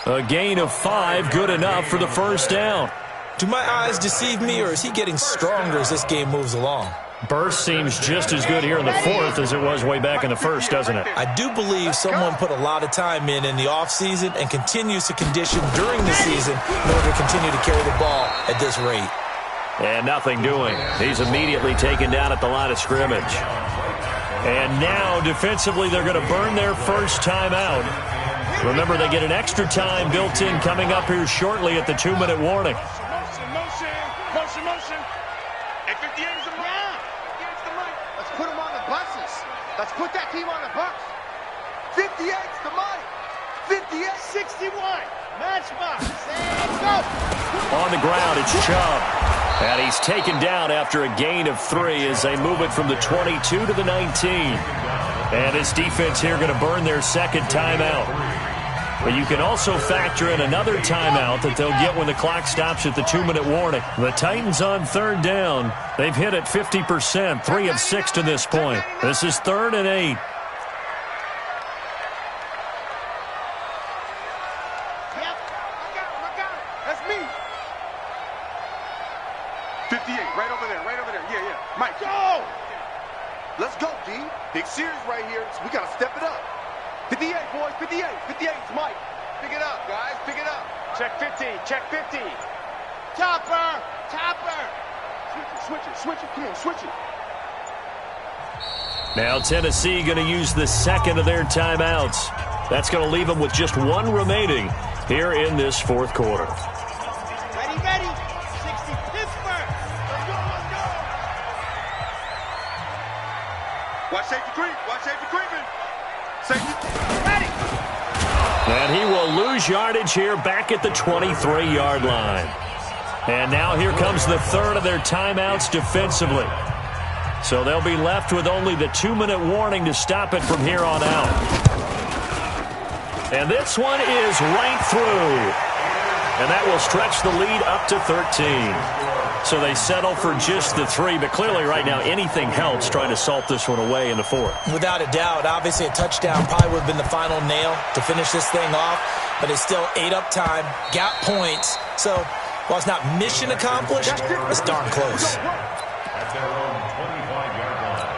A gain of 5, good enough for the 1st down. Do my eyes deceive me, or is he getting stronger as this game moves along? Burst seems just as good here in the 4th as it was way back in the 1st, doesn't it? I do believe someone put a lot of time in the offseason and continues to condition during the season in order to continue to carry the ball at this rate. And nothing doing. He's immediately taken down at the line of scrimmage. And now, defensively, they're going to burn their first timeout. Remember, they get an extra time built in coming up here shortly at the 2-minute warning. Motion. Hey, 58 is the mic. Let's put them on the buses. Let's put that team on the bus. 58's the mic. 58. 61. Matchbox. And go. On the ground, it's Chubb. And he's taken down after a gain of 3 as they move it from the 22 to the 19. And his defense here going to burn their 2nd timeout. But you can also factor in another timeout that they'll get when the clock stops at the 2-minute warning. The Titans on 3rd down. They've hit it 50%, 3 of 6 to this point. This is 3rd and 8. me. 58, right over there, right over there. Yeah, yeah. Mike, go! Let's go, D. Big series right here, so we got to step it up. 58, boys, 58. 58, it's Mike. Pick it up, guys, pick it up. Check 50, check 50. Topper, topper. Switch it, come on, switch it. Now Tennessee going to use the second of their timeouts. That's going to leave them with just one remaining here in this fourth quarter. Ready, ready. 60 Pittsburgh. Let's go, let's go. Watch safety creep, watch safety creeping. Safety. Ready. And he will lose yardage here back at the 23-yard line. And now here comes the third of their timeouts defensively. So they'll be left with only the 2-minute warning to stop it from here on out. And this one is right through. And that will stretch the lead up to 13. So they settle for just the 3. But clearly right now anything helps trying to salt this one away in the fourth. Without a doubt. Obviously a touchdown probably would have been the final nail to finish this thing off. But it's still ate up time. Got points. So while it's not mission accomplished, it's darn close. At their own 25-yard line.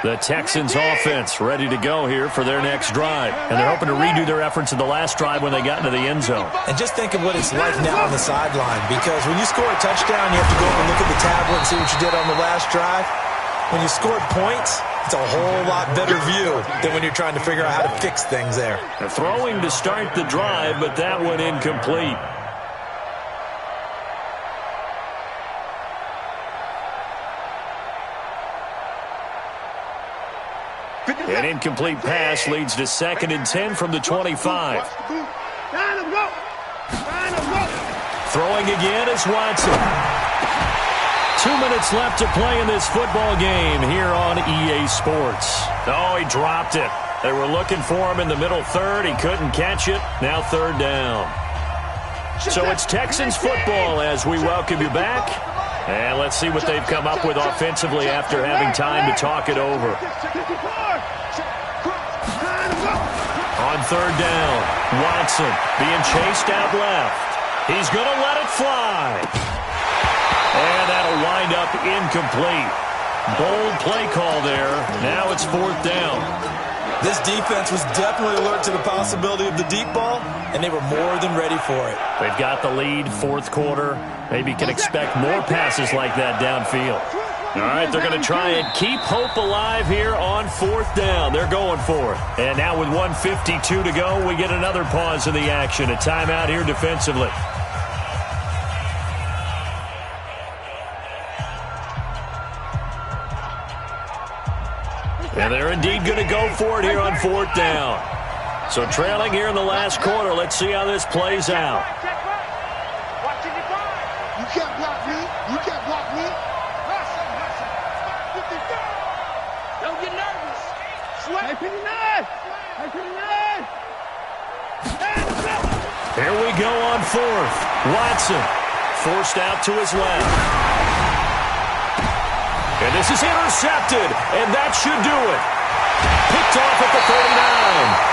The Texans offense ready to go here for their next drive. And they're hoping to redo their efforts in the last drive when they got into the end zone. And just think of what it's like now on the sideline, because when you score a touchdown, you have to go over and look at the tablet and see what you did on the last drive. When you scored points, it's a whole lot better view than when you're trying to figure out how to fix things there. They're throwing to start the drive, but that one incomplete. An incomplete pass leads to 2nd and 10 from the 25. Throwing again is Watson. 2 minutes left to play in this football game here on EA Sports. Oh, he dropped it. They were looking for him in the middle third. He couldn't catch it. Now 3rd down. So it's Texans football as we welcome you back. And let's see what they've come up with offensively after having time to talk it over. On 3rd down, Watson being chased out left. He's going to let it fly. And that'll wind up incomplete. Bold play call there. Now it's 4th down. This defense was definitely alert to the possibility of the deep ball, and they were more than ready for it. They've got the lead, 4th quarter. Maybe can expect more passes like that downfield. All right, they're going to try and keep hope alive here on 4th down. They're going for it. And now with 1:52 to go, we get another pause in the action. A timeout here defensively. And they're indeed going to go for it here on 4th down. So trailing here in the last quarter. Let's see how this plays out. You can't block me. You can't block me. Don't get nervous. Hey, 59. Hey, 59. Here we go on 4th. Watson forced out to his left. And this is intercepted, and that should do it. Picked off at the 39.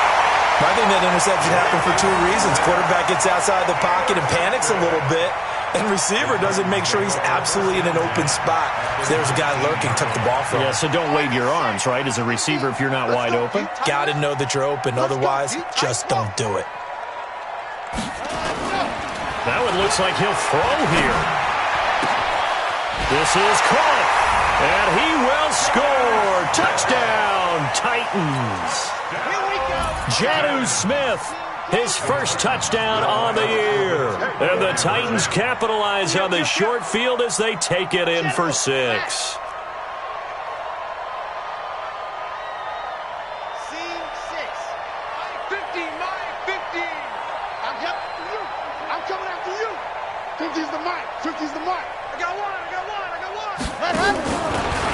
I think that interception happened for 2 reasons. Quarterback gets outside the pocket and panics a little bit, and receiver doesn't make sure he's absolutely in an open spot. There's a guy lurking, took the ball from him. Yeah, so don't wave your arms, right, as a receiver if you're not wide open. Got to know that you're open. Otherwise, just don't do it. That one looks like he'll throw here. This is caught, and he will score. Touchdown, Titans. Jadu Smith, his first touchdown on the year. And the Titans capitalize on the short field as they take it in for 6. C6. My 50, my 50. I'm helping you. I'm coming after you. 50's the mic. 50's the mic. I got one.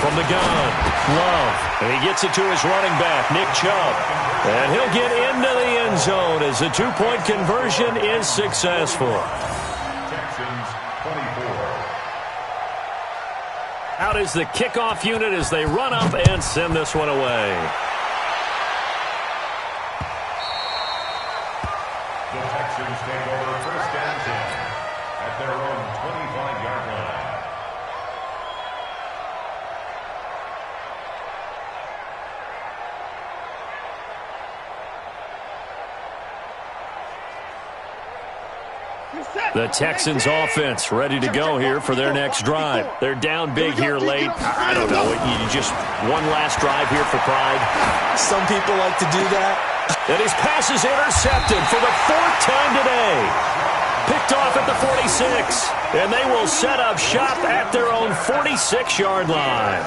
from the gun. Love. And he gets it to his running back, Nick Chubb. And he'll get into the end zone as the two-point conversion is successful. Texans 24. Out is the kickoff unit as they run up and send this one away. The Texans take over first and 10 at their own 25-yard line. The Texans offense ready to go here for their next drive. They're down big here late. I don't know. You just one last drive here for pride. Some people like to do that. And his pass is intercepted for the fourth time today. Picked off at the 46. And they will set up shop at their own 46-yard line.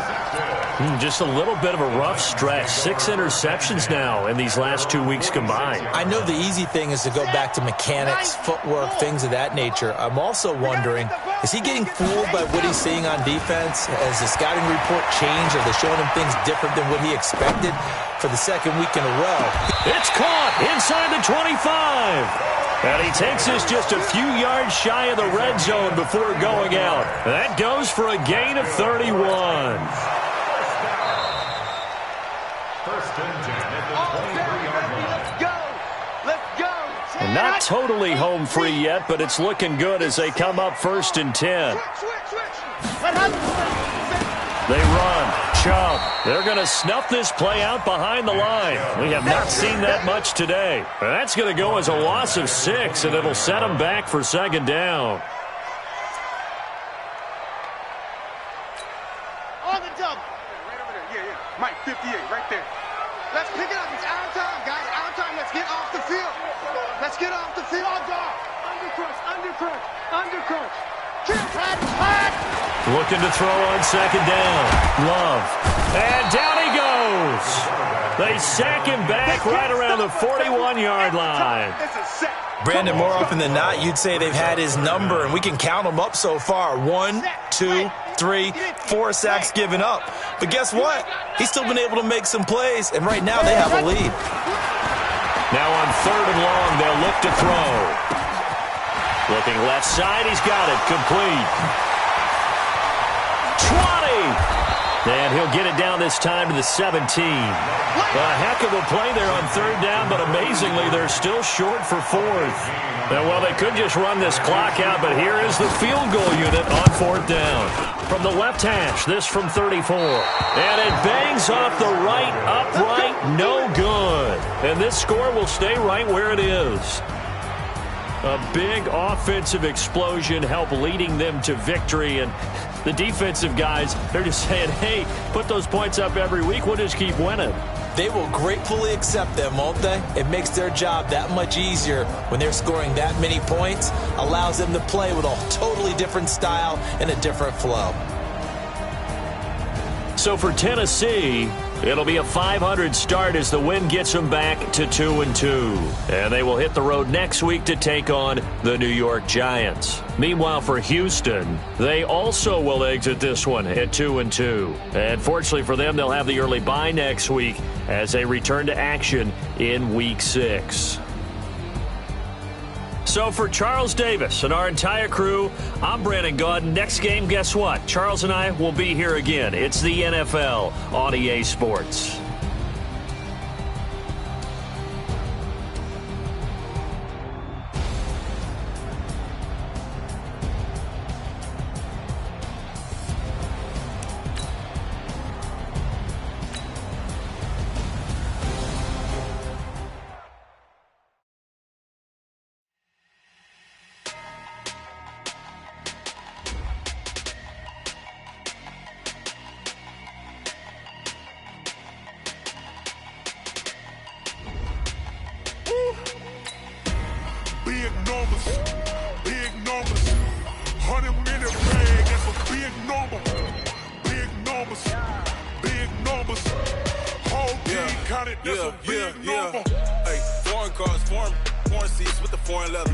Just a little bit of a rough stretch. 6 interceptions now in these last 2 weeks combined. I know the easy thing is to go back to mechanics, footwork, things of that nature. I'm also wondering, is he getting fooled by what he's seeing on defense? Has the scouting report changed? Are they showing him things different than what he expected for the second week in a row? It's caught inside the 25. And he takes us just a few yards shy of the red zone before going out. That goes for a gain of 31. First and 10 at the 23-yard line. Let's go. And not totally home free yet, but it's looking good as they come up first and 10. They run. Chubb. They're going to snuff this play out behind the line. We have not seen that much today. That's going to go as a loss of 6, and it'll set them back for second down. On the double. Right over there. Yeah. Mike, 58, right there. Let's pick it up. It's our time, guys. Our time. Let's get off the field. Let's get off the field. Undercrunch. Looking to throw on second down. Love. And down he goes. They sack him back right around the 41-yard line. Brandon, more often than not, you'd say they've had his number, and we can count them up so far. 1, 2, 3, 4 sacks given up. But guess what? He's still been able to make some plays, and right now they have a lead. Now on third and long, they'll look to throw. Looking left side, he's got it. Complete. 20! And he'll get it down this time to the 17. A heck of a play there on third down, but amazingly, they're still short for fourth. And, well, they could just run this clock out, but here is the field goal unit on fourth down. From the left hash, this from 34. And it bangs off the right upright, no good. And this score will stay right where it is. A big offensive explosion helped leading them to victory, and the defensive guys, they're just saying, hey, put those points up every week, we'll just keep winning. They will gratefully accept them, won't they? It makes their job that much easier when they're scoring that many points, allows them to play with a totally different style and a different flow. So for Tennessee, it'll be a 500 start as the win gets them back to 2-2. And they will hit the road next week to take on the New York Giants. Meanwhile, for Houston, they also will exit this one at 2-2. And fortunately for them, they'll have the early bye next week as they return to action in Week 6. So for Charles Davis and our entire crew, I'm Brandon Gaudin. Next game, guess what? Charles and I will be here again. It's the NFL on EA Sports. Big numbers. 100-minute rag, that's a big number. Big numbers. Whole team counted, that's a big number. Hey, foreign cars, foreign seats with the foreign leather.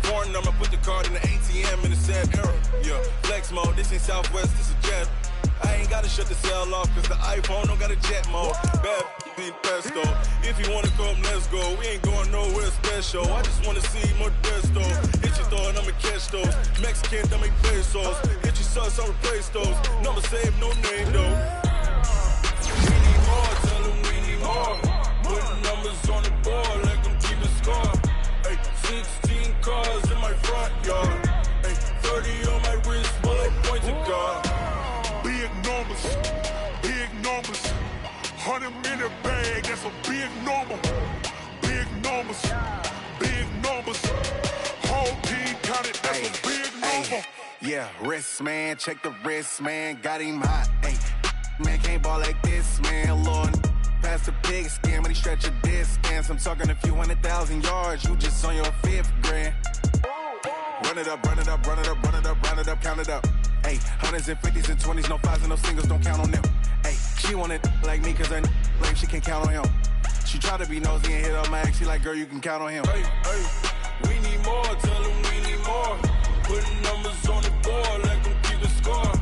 Foreign number, put the card in the ATM in the sad era. Yeah, flex mode, this ain't Southwest, this is Jet. I ain't gotta shut the cell off, cause the iPhone don't got a jet mode. Bad need pesto. If you wanna come, let's go. We ain't going nowhere special. I just wanna see more desto. Hit your throw and I'ma catch those. Mexican, don't make pesos. Hit your sus, I'll replace those. Number save, no name though. We need more, tell them we need more. Putting numbers on the board, let them keep a score. Ay, 16 cars in my front yard. Ay, 30 on my wrist, bullet point to God. Big numbers, big numbers. 100-minute bag, that's a big number. Big numbers, big numbers. Whole team counted, that's a big number. Yeah, wrist man, check the wrist man, got him hot. Ay, man can't ball like this, man. Lord, past the pig skin when he stretch a distance. I'm talking a few 100,000 yards, you just on your 5th grand. Run it up, run it up, run it up, run it up, run it up, count it up. Ay, 100s and 50s and 20s, no 5s and no singles, don't count on them. Ay, she want it like me cause her lame, she can't count on him. She try to be nosy and hit up my ex, she like, girl, you can count on him. Hey, hey, we need more, tell them we need more. Putting numbers on the board, let them keep the score.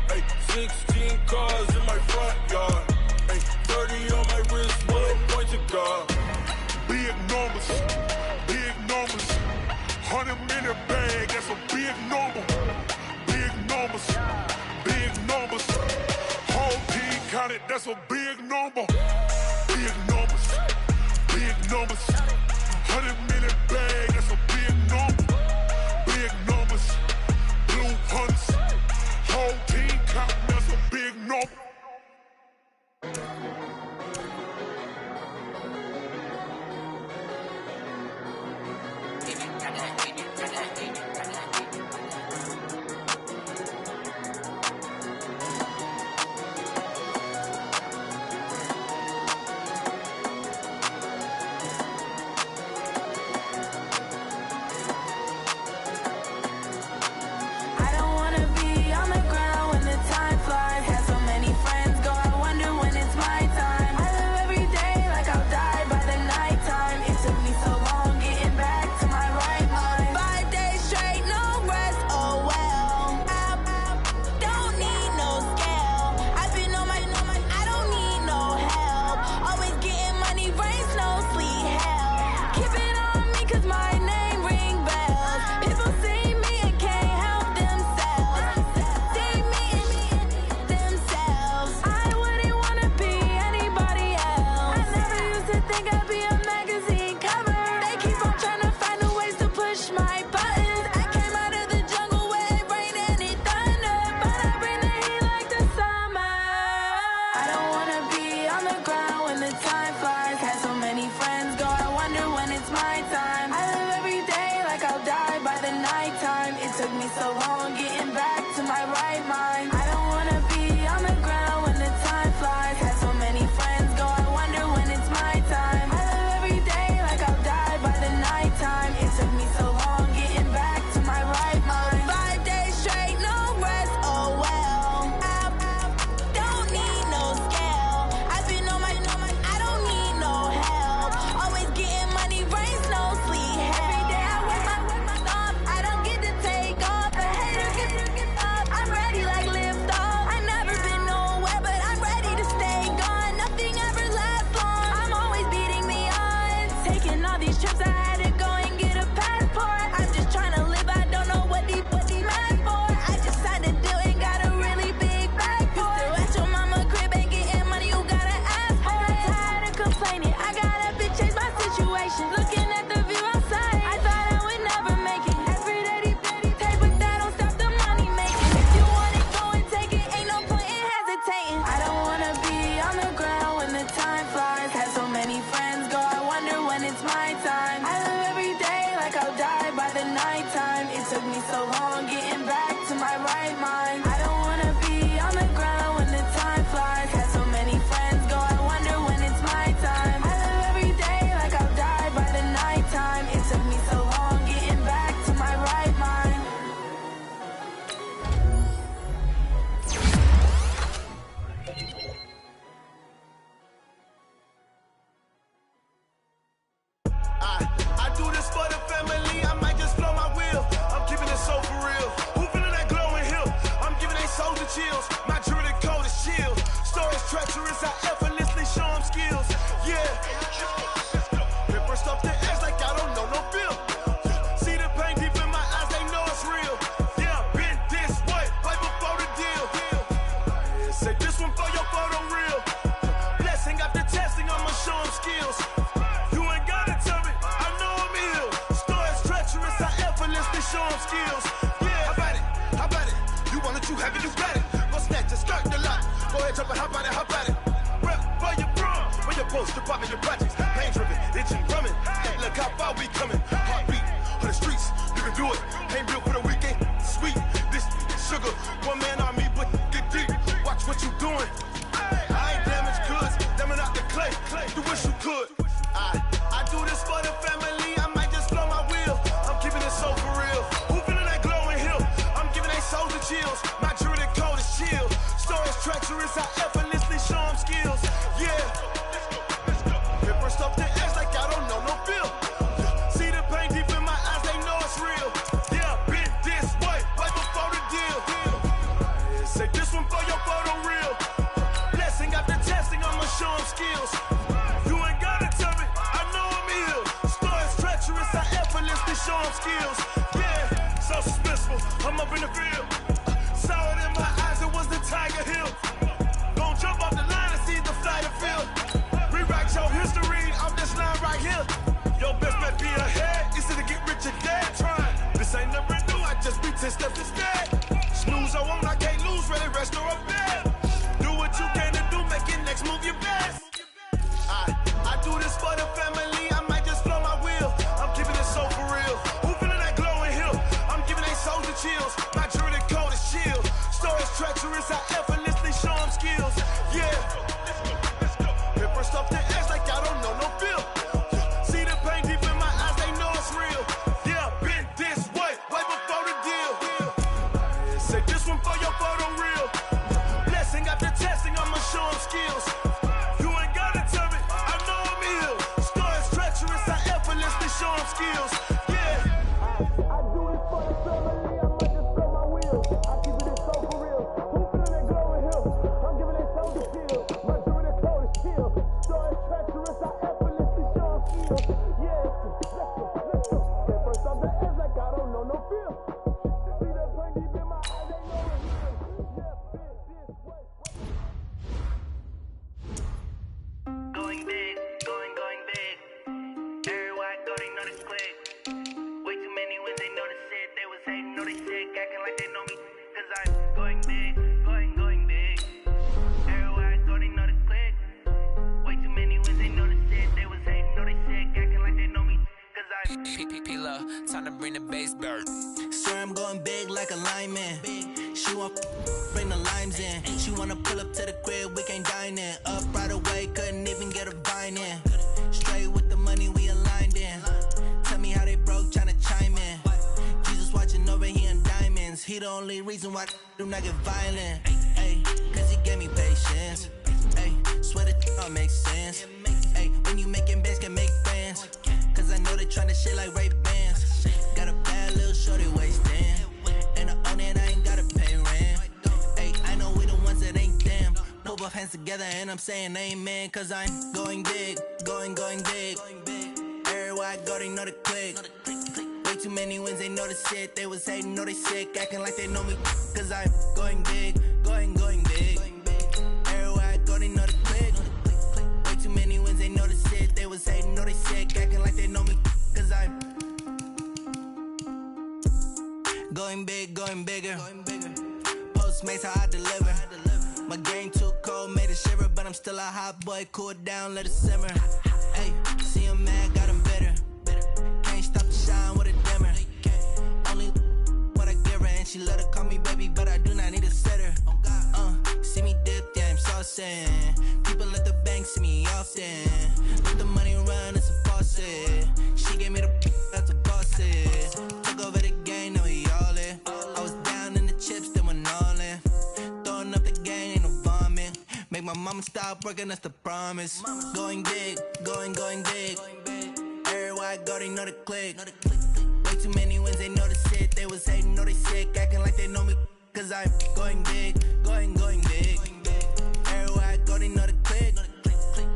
Hey, 16 cars in my front yard. Hey, 30 on my wrist, bullet point to God. Big numbers, big numbers. 100-minute bag, that's a big number. Big numbers, big numbers. Whole team counted, that's a big number. Big numbers, big numbers. 100-minute bag, that's a big number. Big numbers, blue hunts. Whole team counting, that's a big number. I'm ready like lift off. skills. Yeah, how about it? You want it, you have it, you got it. Go snatch it, skirt the lot. Go ahead, jump it, how about it? Rep for your bro, for your post, department, your projects. Pain driven, engine drumming. Look how far we coming. Heartbeat for the streets, you can do it. Ain't built for the weekend. Sweet, this sugar, one man army, but get deep. Watch what you doing. I ain't damaged goods, damn out the clay. You wish you could. I do this for the family. I might just blow my wheel. I'm keeping it so for real. Who feeling that glowing hill? I'm giving they souls the chills. My jewelry code is chill. Stories treacherous, I effortlessly show them skills. Yeah. Paper stuff the edge like I don't know no feel. See the pain deep in my eyes, they know it's real. Yeah, been this way, right before the deal. Say this one for your photo reel. Blessing after testing, I'ma show them skills. You ain't gotta tell me, I know I'm ill. Stories treacherous, I effortlessly show them skills. Yeah, so suspenseful, I'm up in the field. Saw it in my eyes, it was the Tiger Hill. Gon' jump off the line and see the flight of field. Rewrite your history, I'm this line right here. Your best bet be ahead, easy to get rich or dead. Trying, this ain't never new, I just be 10 steps instead. Snooze I won't, I can't lose, ready, rest or up bed. Do what you can to do, make your next move your best. I do this for the family, I might just blow my wheel. I'm keeping it so for real. Who feeling that glowing hill? I'm giving they souls the chills. My jewelry code is chill. Stories treacherous, I effortlessly show them skills. Yeah. Paper stuff the edge like I don't know no feel. See the pain deep in my eyes, they know it's real. Yeah, been this way, way before the deal. Say this one for your photo reel. Blessing after testing, I'ma show them skills. You ain't gotta tell me, I know I'm ill. Stories treacherous, I effortlessly show them skills. Yeah. I do this for the family, I might just blow my wheel. I keep it so for real. Who feeling that glowing hill? I'm giving they soul the shield. My jewelry code is chill. Stories treacherous, I effortlessly show them skills. Yeah, let's go. Get first off the edge like I don't know no feel. See that pain deep in my eyes, they know it's real. Yeah, been this way. Going big, going big. Everywhere I go, they know the click. Way too many wins, they know the shit. They was hating, know they sick, acting like they know me. Cause I'm going big, going big. Everywhere I go, they know the click. Way too many wins, they know the shit. They was hating, know they sick, acting like they know me. Cause I'm P-P-P-Love, time to bring the bass bird. Swear I'm going big like a lineman. She want bring the limes in. She wanna pull up to the crib, we can't dine in. Up right away, couldn't even get a vine in. Straight with the money we aligned in. Tell me how they broke, tryna chime in. Jesus watching over here in diamonds. He the only reason why I do not get violent. Ay, cause he gave me patience. Ay, swear that all makes sense. Ay, when you making bands, can make friends. Cause I know they tryna shit like Ray-Bans. Got a bad little shorty wasting. And I own it, I ain't gotta pay rent. Ay, I know we the ones that ain't them. Pull both hands together and I'm saying amen. Cause I'm going big, going big. Everywhere I go, they know the click. Way too many wins, they know the shit. They was hating, know they sick, acting like they know me. Cause I'm going big, going big. Everywhere I go, they know the click. Way too many wins, they know the shit. They was hating, know they sick, acting like they know me. Cause I'm going big, going bigger. Postmates, how I deliver. My game too cold, made it shiver. But I'm still a hot boy, cool it down, let it simmer. Hey, see him mad, got him bitter. Can't stop the shine with a dimmer. Only what I give her, and she let her call me baby, but I do not need a sitter. See me dip, yeah, I'm saucing. People at the bank see me often. Let the money run, it's a faucet. She gave me the that's a boss it. Took over the game, now we all in. I was down in the chips, then went all in. Throwing up the game, ain't no vomit. Make my mama stop working, that's the promise. Going big, going big. Everywhere I go, they know the click. Way too many wins, they know the shit. They was hating, know they sick, acting like they know me. Cause I'm going big, going big. Everywhere I go, they know the click.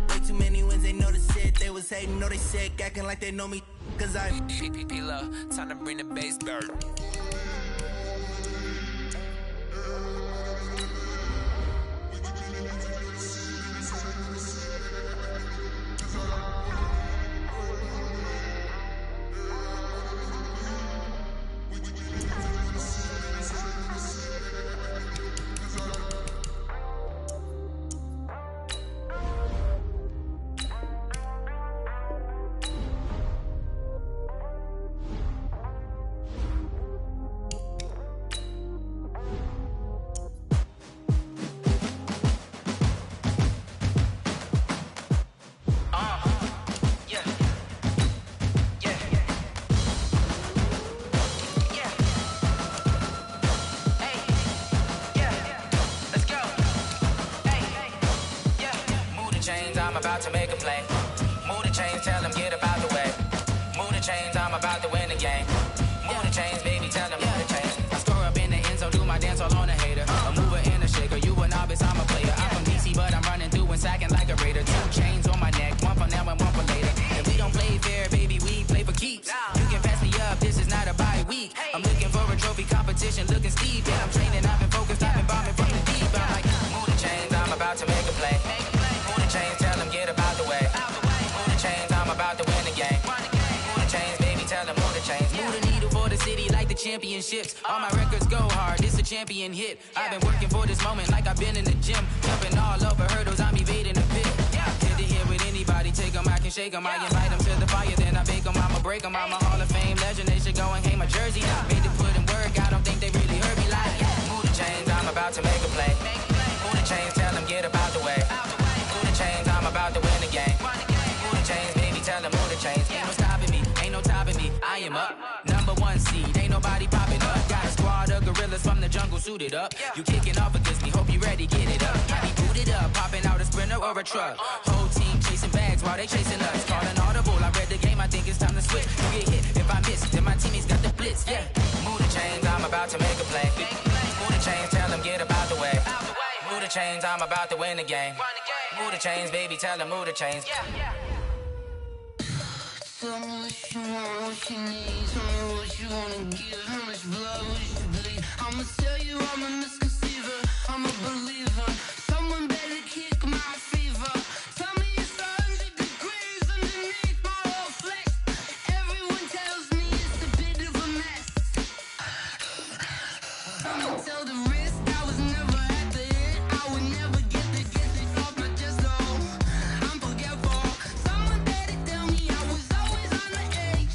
Way too many wins, they know the shit. They was hating, know they sick, acting like they know me. Cause I'm P-P-P-Love, time to bring the bass bird. about to make a play. Move the chains, tell them get about the way. Move the chains, I'm about to win the game. Move the chains, baby, tell them move the chains. I score up in the end zone, do my dance all on a hater. A mover and a shaker, you a novice, I'm a player. I'm from DC, but I'm running through and sacking like a raider. 2 chains on my neck, one for now and one for later. If we don't play fair, baby, we play for keeps. You can pass me up, this is not a bye week. I'm looking for a trophy competition, looking steep. Yeah, I'm training, I've been focused, I've been bombing from the deep. I'm like, move the chains, I'm about to make a play. Move the chains, tell them get about the way. Move the chains, I'm about to win the game. Move the chains, baby, tell them move the chains. Move the needle for the city like the championships. All my records go hard, this a champion hit. I've been working for this moment like I've been in the gym. Jumping all over hurdles, I'm evading the pit. Hit the hit with anybody, take them, I can shake them. I invite them to the fire, then I bake them, I'ma break them. I'm a Hall of Fame legend, they should go and hang my jersey. Made to put in work, I don't think they really heard me like, move the chains, I'm about to make a play. Move the chains, tell them get about the way. Move the chains, I'm about to win the game. Move the chains, baby, tell them move the chains. Ain't no stopping me, ain't no topping me, I am up. #1 seed, ain't nobody popping up. Got a squad of gorillas from the jungle suited up. You kicking off against me, hope you ready, get it up. I be booted up, popping out a Sprinter or a truck. Whole team chasing bags while they chasing us. Calling audible, I read the game, I think it's time to switch. You get hit, if I miss, then my teammates got the blitz, yeah. Move the chains, I'm about to make a play. Move the chains, tell them get about the way. Move the chains, I'm about to win the game. Move the chains, baby, tell them move the chains. Tell me what you want, what you need. Tell me what you wanna give. How much blood would you bleed? I'ma tell you I'm a misconceiver. I'm a believer. Someone better kick my fever. Tell me it's 100 degrees underneath my whole flesh. Everyone tells me it's a bit of a mess. I'ma tell the risk I was never at the hit. I would never get the off my chest though. I'm forgetful. Someone better tell me I was always on the edge.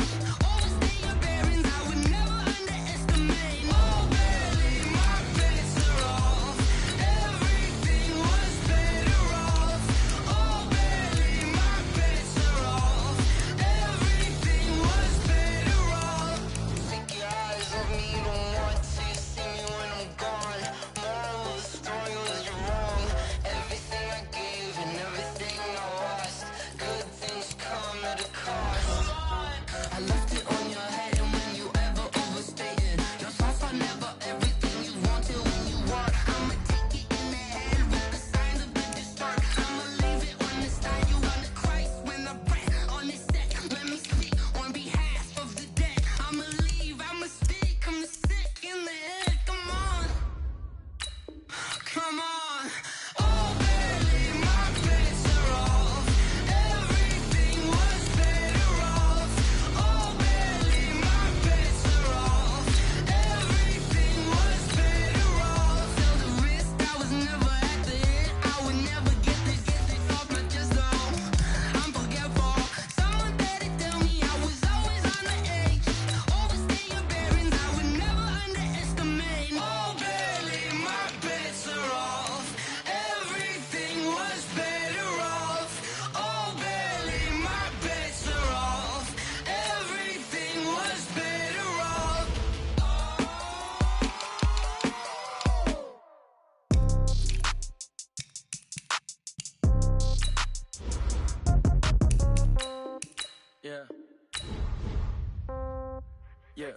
Overstay your bearings, I would never underestimate. Oh baby, my bets are off. Everything was better off. Oh baby, my bets are off. Everything was better off. Take your eyes off me, you don't want to see me when I'm gone. Moral of the story was you're wrong. Everything I gave and everything I lost. Good things come at a cost. I left it on your head, and when you ever overstay it, your thoughts are never everything you wanted when you want. I'ma take it in the head with the signs of the distort. I'ma leave it on the side. You on the Christ when I breath on this set. Let me speak on behalf of the dead. I'ma leave, I'ma speak. I'm sick in the head. Come on, come on. Oh baby, my bets are off. Everything was better off. Oh baby, my bets are off. Everything was better off. Tell the risk I was never at the hit. I would never get this off my chest though. I'm forgetful. Someone better tell me I was always on the edge. Overstay your bearings, I would never underestimate. Oh baby, my bets are off. Everything was better off. Oh baby, my bets are off. Everything was better off. Yeah. Yeah.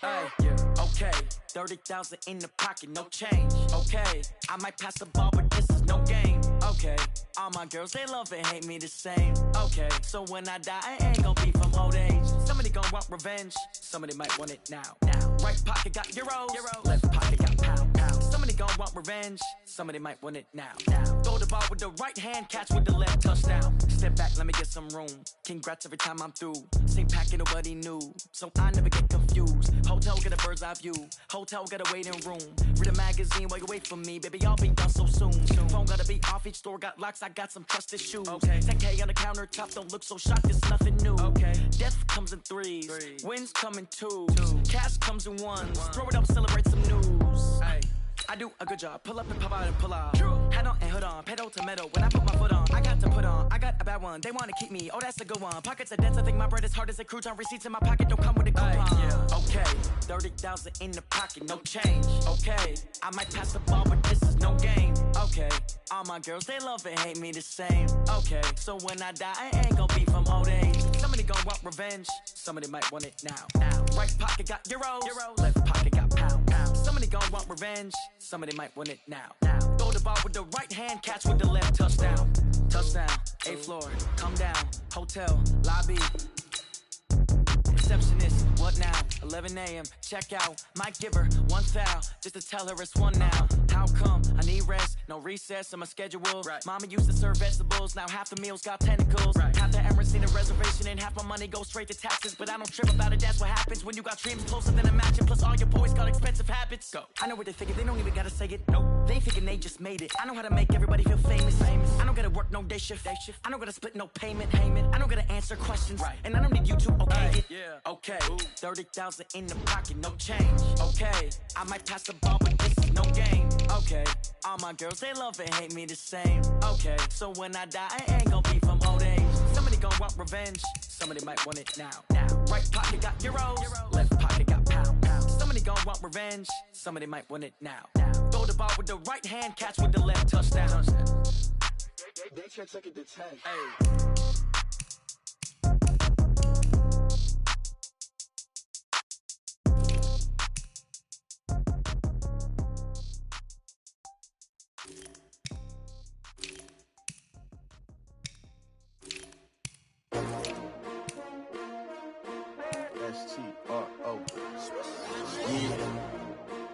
Hey, yeah. Okay. 30,000 in the pocket, no change. Okay. I might pass the ball, but this is no game. Okay. All my girls, they love and hate me the same. Okay. So when I die, I ain't gonna be from old age. Somebody gonna want revenge. Somebody might want it now. Right pocket got euros. Left pocket got pound. Somebody gonna want revenge. Somebody might want it now. Throw the ball with the right hand, catch with the left, touchdown. Step back, let me get some room. Congrats every time I'm through. Same packet, nobody new. So I never get confused. Hotel get a bird's eye view. Hotel get a waiting room. Read a magazine while you wait for me. Baby, I'll be done so soon. Phone gotta be off, each store got locks. I got some trusted shoes. Okay. 10K on the countertop, don't look so shocked, it's nothing new. Okay. Death comes in threes. Wins come in twos. Cash comes in ones. Throw it up, celebrate some news. Hey. I do a good job, pull up and pop out and pull out. Hat on and hood on, pedal to metal. When I put my foot on, I got to put on. I got a bad one, they wanna keep me. Oh, that's a good one. Pockets are dense, I think my bread is hard as a crouton. Receipts in my pocket don't come with a coupon. Yeah. Okay, 30,000 in the pocket, no change. Okay, I might pass the ball, but this is no game. Okay, all my girls, they love and hate me the same. Okay, so when I die, I ain't gon' be from old age. Somebody gon' want revenge, somebody might want it now. Right pocket got euros, left pocket got pound. Somebody gon' want revenge, somebody might want it now. Throw the ball with the right hand, catch with the left, touchdown. Touchdown, 8th floor, come down, hotel, lobby. Receptionist, what now? 11 a.m., check out. Might give her one foul, just to tell her it's one now. How come? I need rest, no recess in my schedule. Right. Mama used to serve vegetables, now half the meals got tentacles. Right. Half the Emirates need a reservation and half my money goes straight to taxes. But I don't trip about it, that's what happens when you got dreams closer than a matching. Plus all your boys got expensive habits. Go. I know what they figure, they don't even gotta say it. Nope. They ain't thinking they just made it. I know how to make everybody feel famous. I don't gotta work no day shift. I don't gotta split no payment. I don't gotta answer questions. Right. And I don't need you to okay it. Yeah. Okay, 30,000 in the pocket, no change. Okay, I might pass the ball, but this is no game. Okay, all my girls, they love and hate me the same. Okay, so when I die, I ain't gon' be from old age. Somebody gon' want revenge, somebody might want it now. Right pocket got euros, left pocket got pound. Somebody gon' want revenge, somebody might want it now. Throw the ball with the right hand, catch with the left, touchdown. They can't take it to 10. Hey. S-T-R-O. Yeah.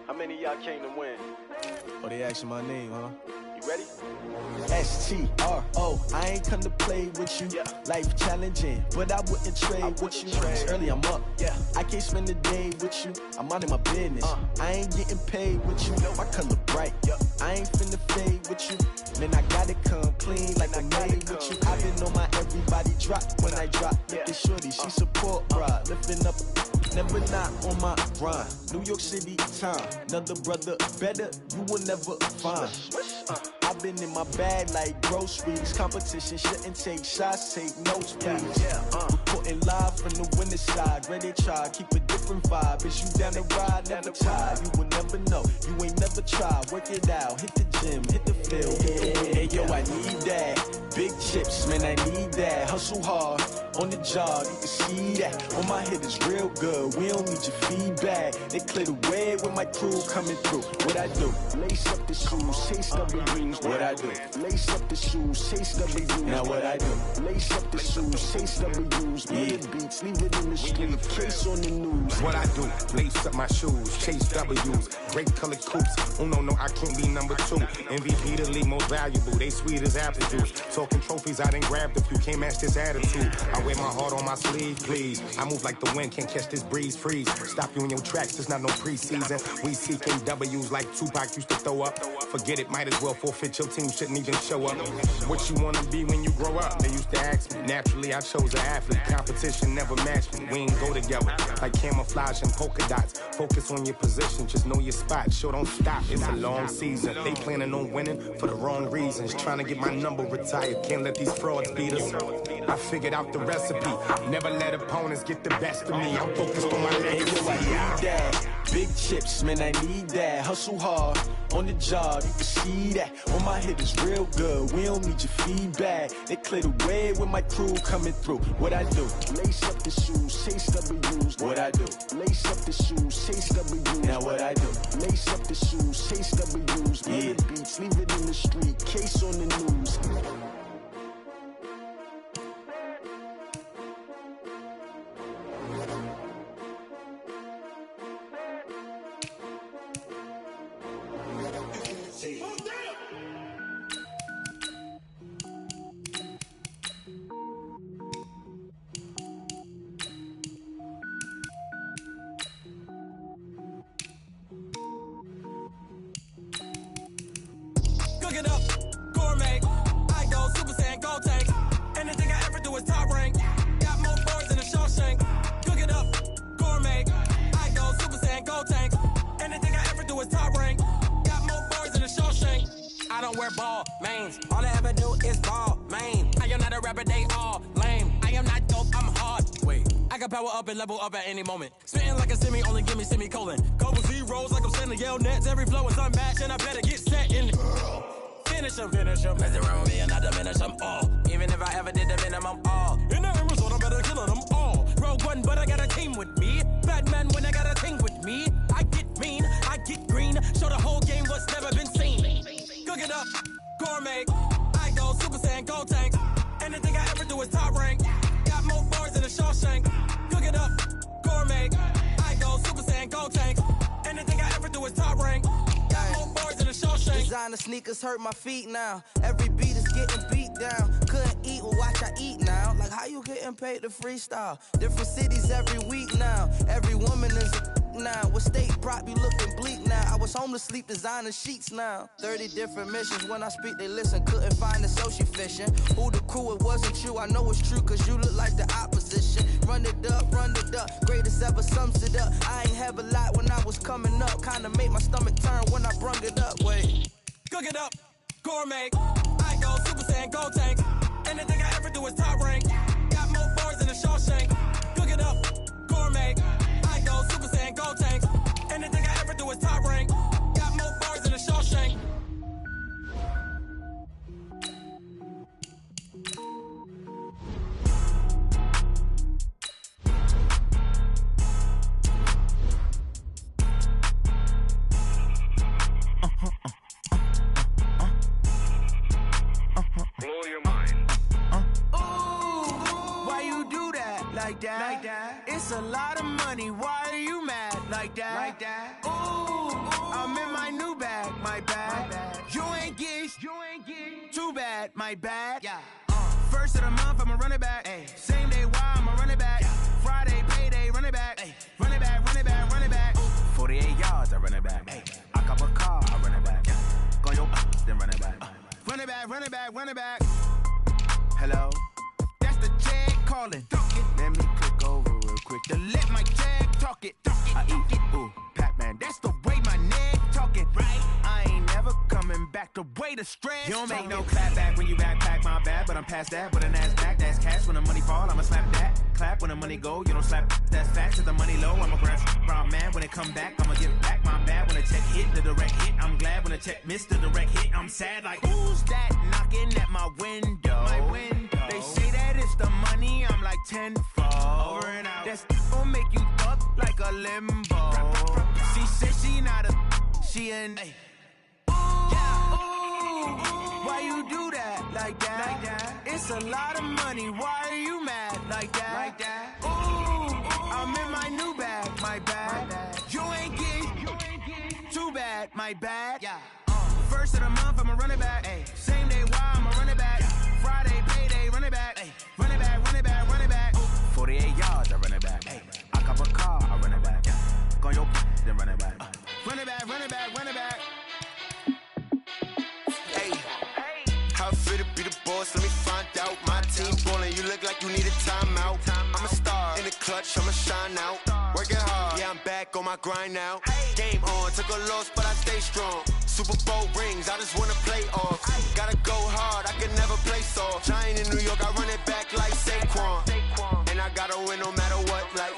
How many of y'all came to win? Oh, they asking my name, huh? You ready? S-T-R-O. I ain't come to play with you. Yeah. Life challenging, but I wouldn't trade with you. It's early, I'm up. Yeah. I can't spend the day with you. I'm out of my business. I ain't getting paid with you. My color bright. Yeah. I ain't finna fade with you. Man, I gotta come clean like I'm made with you. I've been on my everybody drop when I drop. Look at shorty, she support ride. Lifting up, never not on my grind. New York City time. Another brother better, you will never find. I've been in my bag like groceries. Competition shouldn't take shots, take notes, please. Reporting live from the winning side. Ready to try, keep a different vibe. Is you down the ride, never tired. You will never know, you ain't never tried. Work it out, hit the gym, hit the field. Hey, yo, I need that. Big chips, man, I need that. Hustle hard, on the job, you can see that. On my head is real good, we don't need your feedback. They clear the way with my crew coming through. What I do? Lace up the shoes, chase W's. What I do? Lace up the shoes, chase W's. Now what I do? Lace up the shoes, chase W's. Yeah. Beats, leave it in the street, case on the news. What I do? Lace up my shoes, chase W's. Great colored coops. Oh no, I can't be number 2. MVP the league most valuable. They sweet as apple juice. Talking trophies, I done grabbed a few. Can't match this attitude. I wear my heart on my sleeve, please. I move like the wind, can't catch this breeze, freeze. Stop you in your tracks, there's not no preseason. We seeking W's like Tupac used to throw up. Forget it, might as well forfeit. Your team shouldn't even show up. What you wanna be when you grow up? They used to ask me. Naturally, I chose an athlete. Competition never matched me. We ain't go together like camouflage and polka dots. Focus on your position, just know your spot. Sure, don't stop. It's a long season. They planning on winning for the wrong reasons. Trying to get my number retired. Can't let these frauds beat us. I figured out the recipe. Never let opponents get the best of me. I'm focused on my legacy. I need that. Big chips, man, I need that. Hustle hard, on the job, you can see that. On my head is real good, we don't need your feedback. They clear the way with my crew coming through. What I do? Lace up the shoes, chase W's. What I do? Lace up the shoes, chase W's. Now what I do? Lace up the shoes, chase W's. Yeah. Beats, leave it in the street, case on the news. Cook it up, gourmet. I go Super Saiyan, go tank. Anything I ever do is top rank. Got more birds than a Shawshank. Cook it up, gourmet. I go Super Saiyan, go tank. Anything I ever do is top rank. Got more birds than a Shawshank. I don't wear ball mains. All I ever do is ball main. I am not a rapper, they all lame. I am not dope, I'm hard. Wait, I can power up and level up at any moment. Spitting like a semi, only give me semicolon. Couple zeros like I'm sending Yale nets. Every flow is unmatched, and I better get set in. Finish him. Mess around with me and I diminish them all. Even if I ever did the minimum, all. In the Arizona, better kill them all. Rogue One, but I got a team with me. Batman when I got a team with me. I get mean, I get green. Show the whole game what's never been seen. Cook it up, gourmet. I go Super Saiyan, go tank. Anything I ever do is top rank. Got more bars than a Shawshank. Cook it up, gourmet. I go Super Saiyan, go tank. Anything I ever do is top rank. Got more bars than a Shawshank. Designer sneakers hurt my feet now. Every beat is getting beat down. Couldn't eat, well watch I eat now. Like how you getting paid to freestyle? Different cities every week now. Every woman is a now. What state brought me looking bleak now? I was home to sleep designer sheets now. 30 different missions. When I speak they listen. Couldn't find the social fishing. Who the crew, it wasn't you. I know it's true cause you look like the opposition. Run it up. Greatest ever sums it up. I ain't have a lot when I was coming up. Kinda made my stomach turn when I brung it up. Wait. Cook it up, gourmet. I go Super Saiyan, go tank. Anything I ever do is top rank. Got more bars than a Shawshank. Cook it up, gourmet. I go Super Saiyan, go tank. Anything I ever do is top rank. Got more bars than a Shawshank. Blow your mind. Why you do that? Like that? It's a lot of money. Why are you mad? Like that? Ooh, I'm in my new bag. My bad. You ain't get too bad. My bad. Yeah. First of the month, I'ma run it back. Ay. Same day, why I'ma run it back. Friday, payday, run it back. Ay. Run it back. 48 yards, I run it back. Ay. I cop a car, I run it back. Go your then run it back. Run it back. Hello? That's the Jag calling. Let me click over real quick to let my Jag talk it. I eat it. Ooh, Pac-Man. That's the way my neck talking. Right? I ain't never coming back the way the stress. You don't make no clap back when you backpack, my bad. But I'm past that with an ass back. That's cash when the money fall. I'ma slap that. Clap when the money go. You don't slap. That's facts. If the money low, I'ma grab brown man. When it come back, I'ma give back my bad. When the check hit, the direct hit. I'm glad when the check missed the direct hit. I'm sad like who's that knocking at my window? They say that it's the money. I'm like tenfold. Over and out. That's gon' make you up like a limbo. She said she not a. She an. Why you do that? Like that? It's a lot of money. Why are you mad? Like that? Ooh, I'm in my new bag. My bad. You ain't get too bad. My bad. Yeah. First of the month, I'ma run it back. Ay. Same day, why I'ma run it back. Friday, payday, run it back. Ay. Run it back. 48 yards, I run it back. Ay. I cop a car, I run it back. Go your then run it back. Run it back. Hey, how it feel to be the boss? Let me find out. My team ballin', you look like you need a timeout. I'm a star in the clutch, I'ma shine out. Working hard, yeah, I'm back on my grind now. Game on, took a loss, but I stay strong. Super Bowl rings, I just wanna play off. Gotta go hard, I can never play soft. Giant in New York, I run it back like Saquon. And I gotta win no matter what, like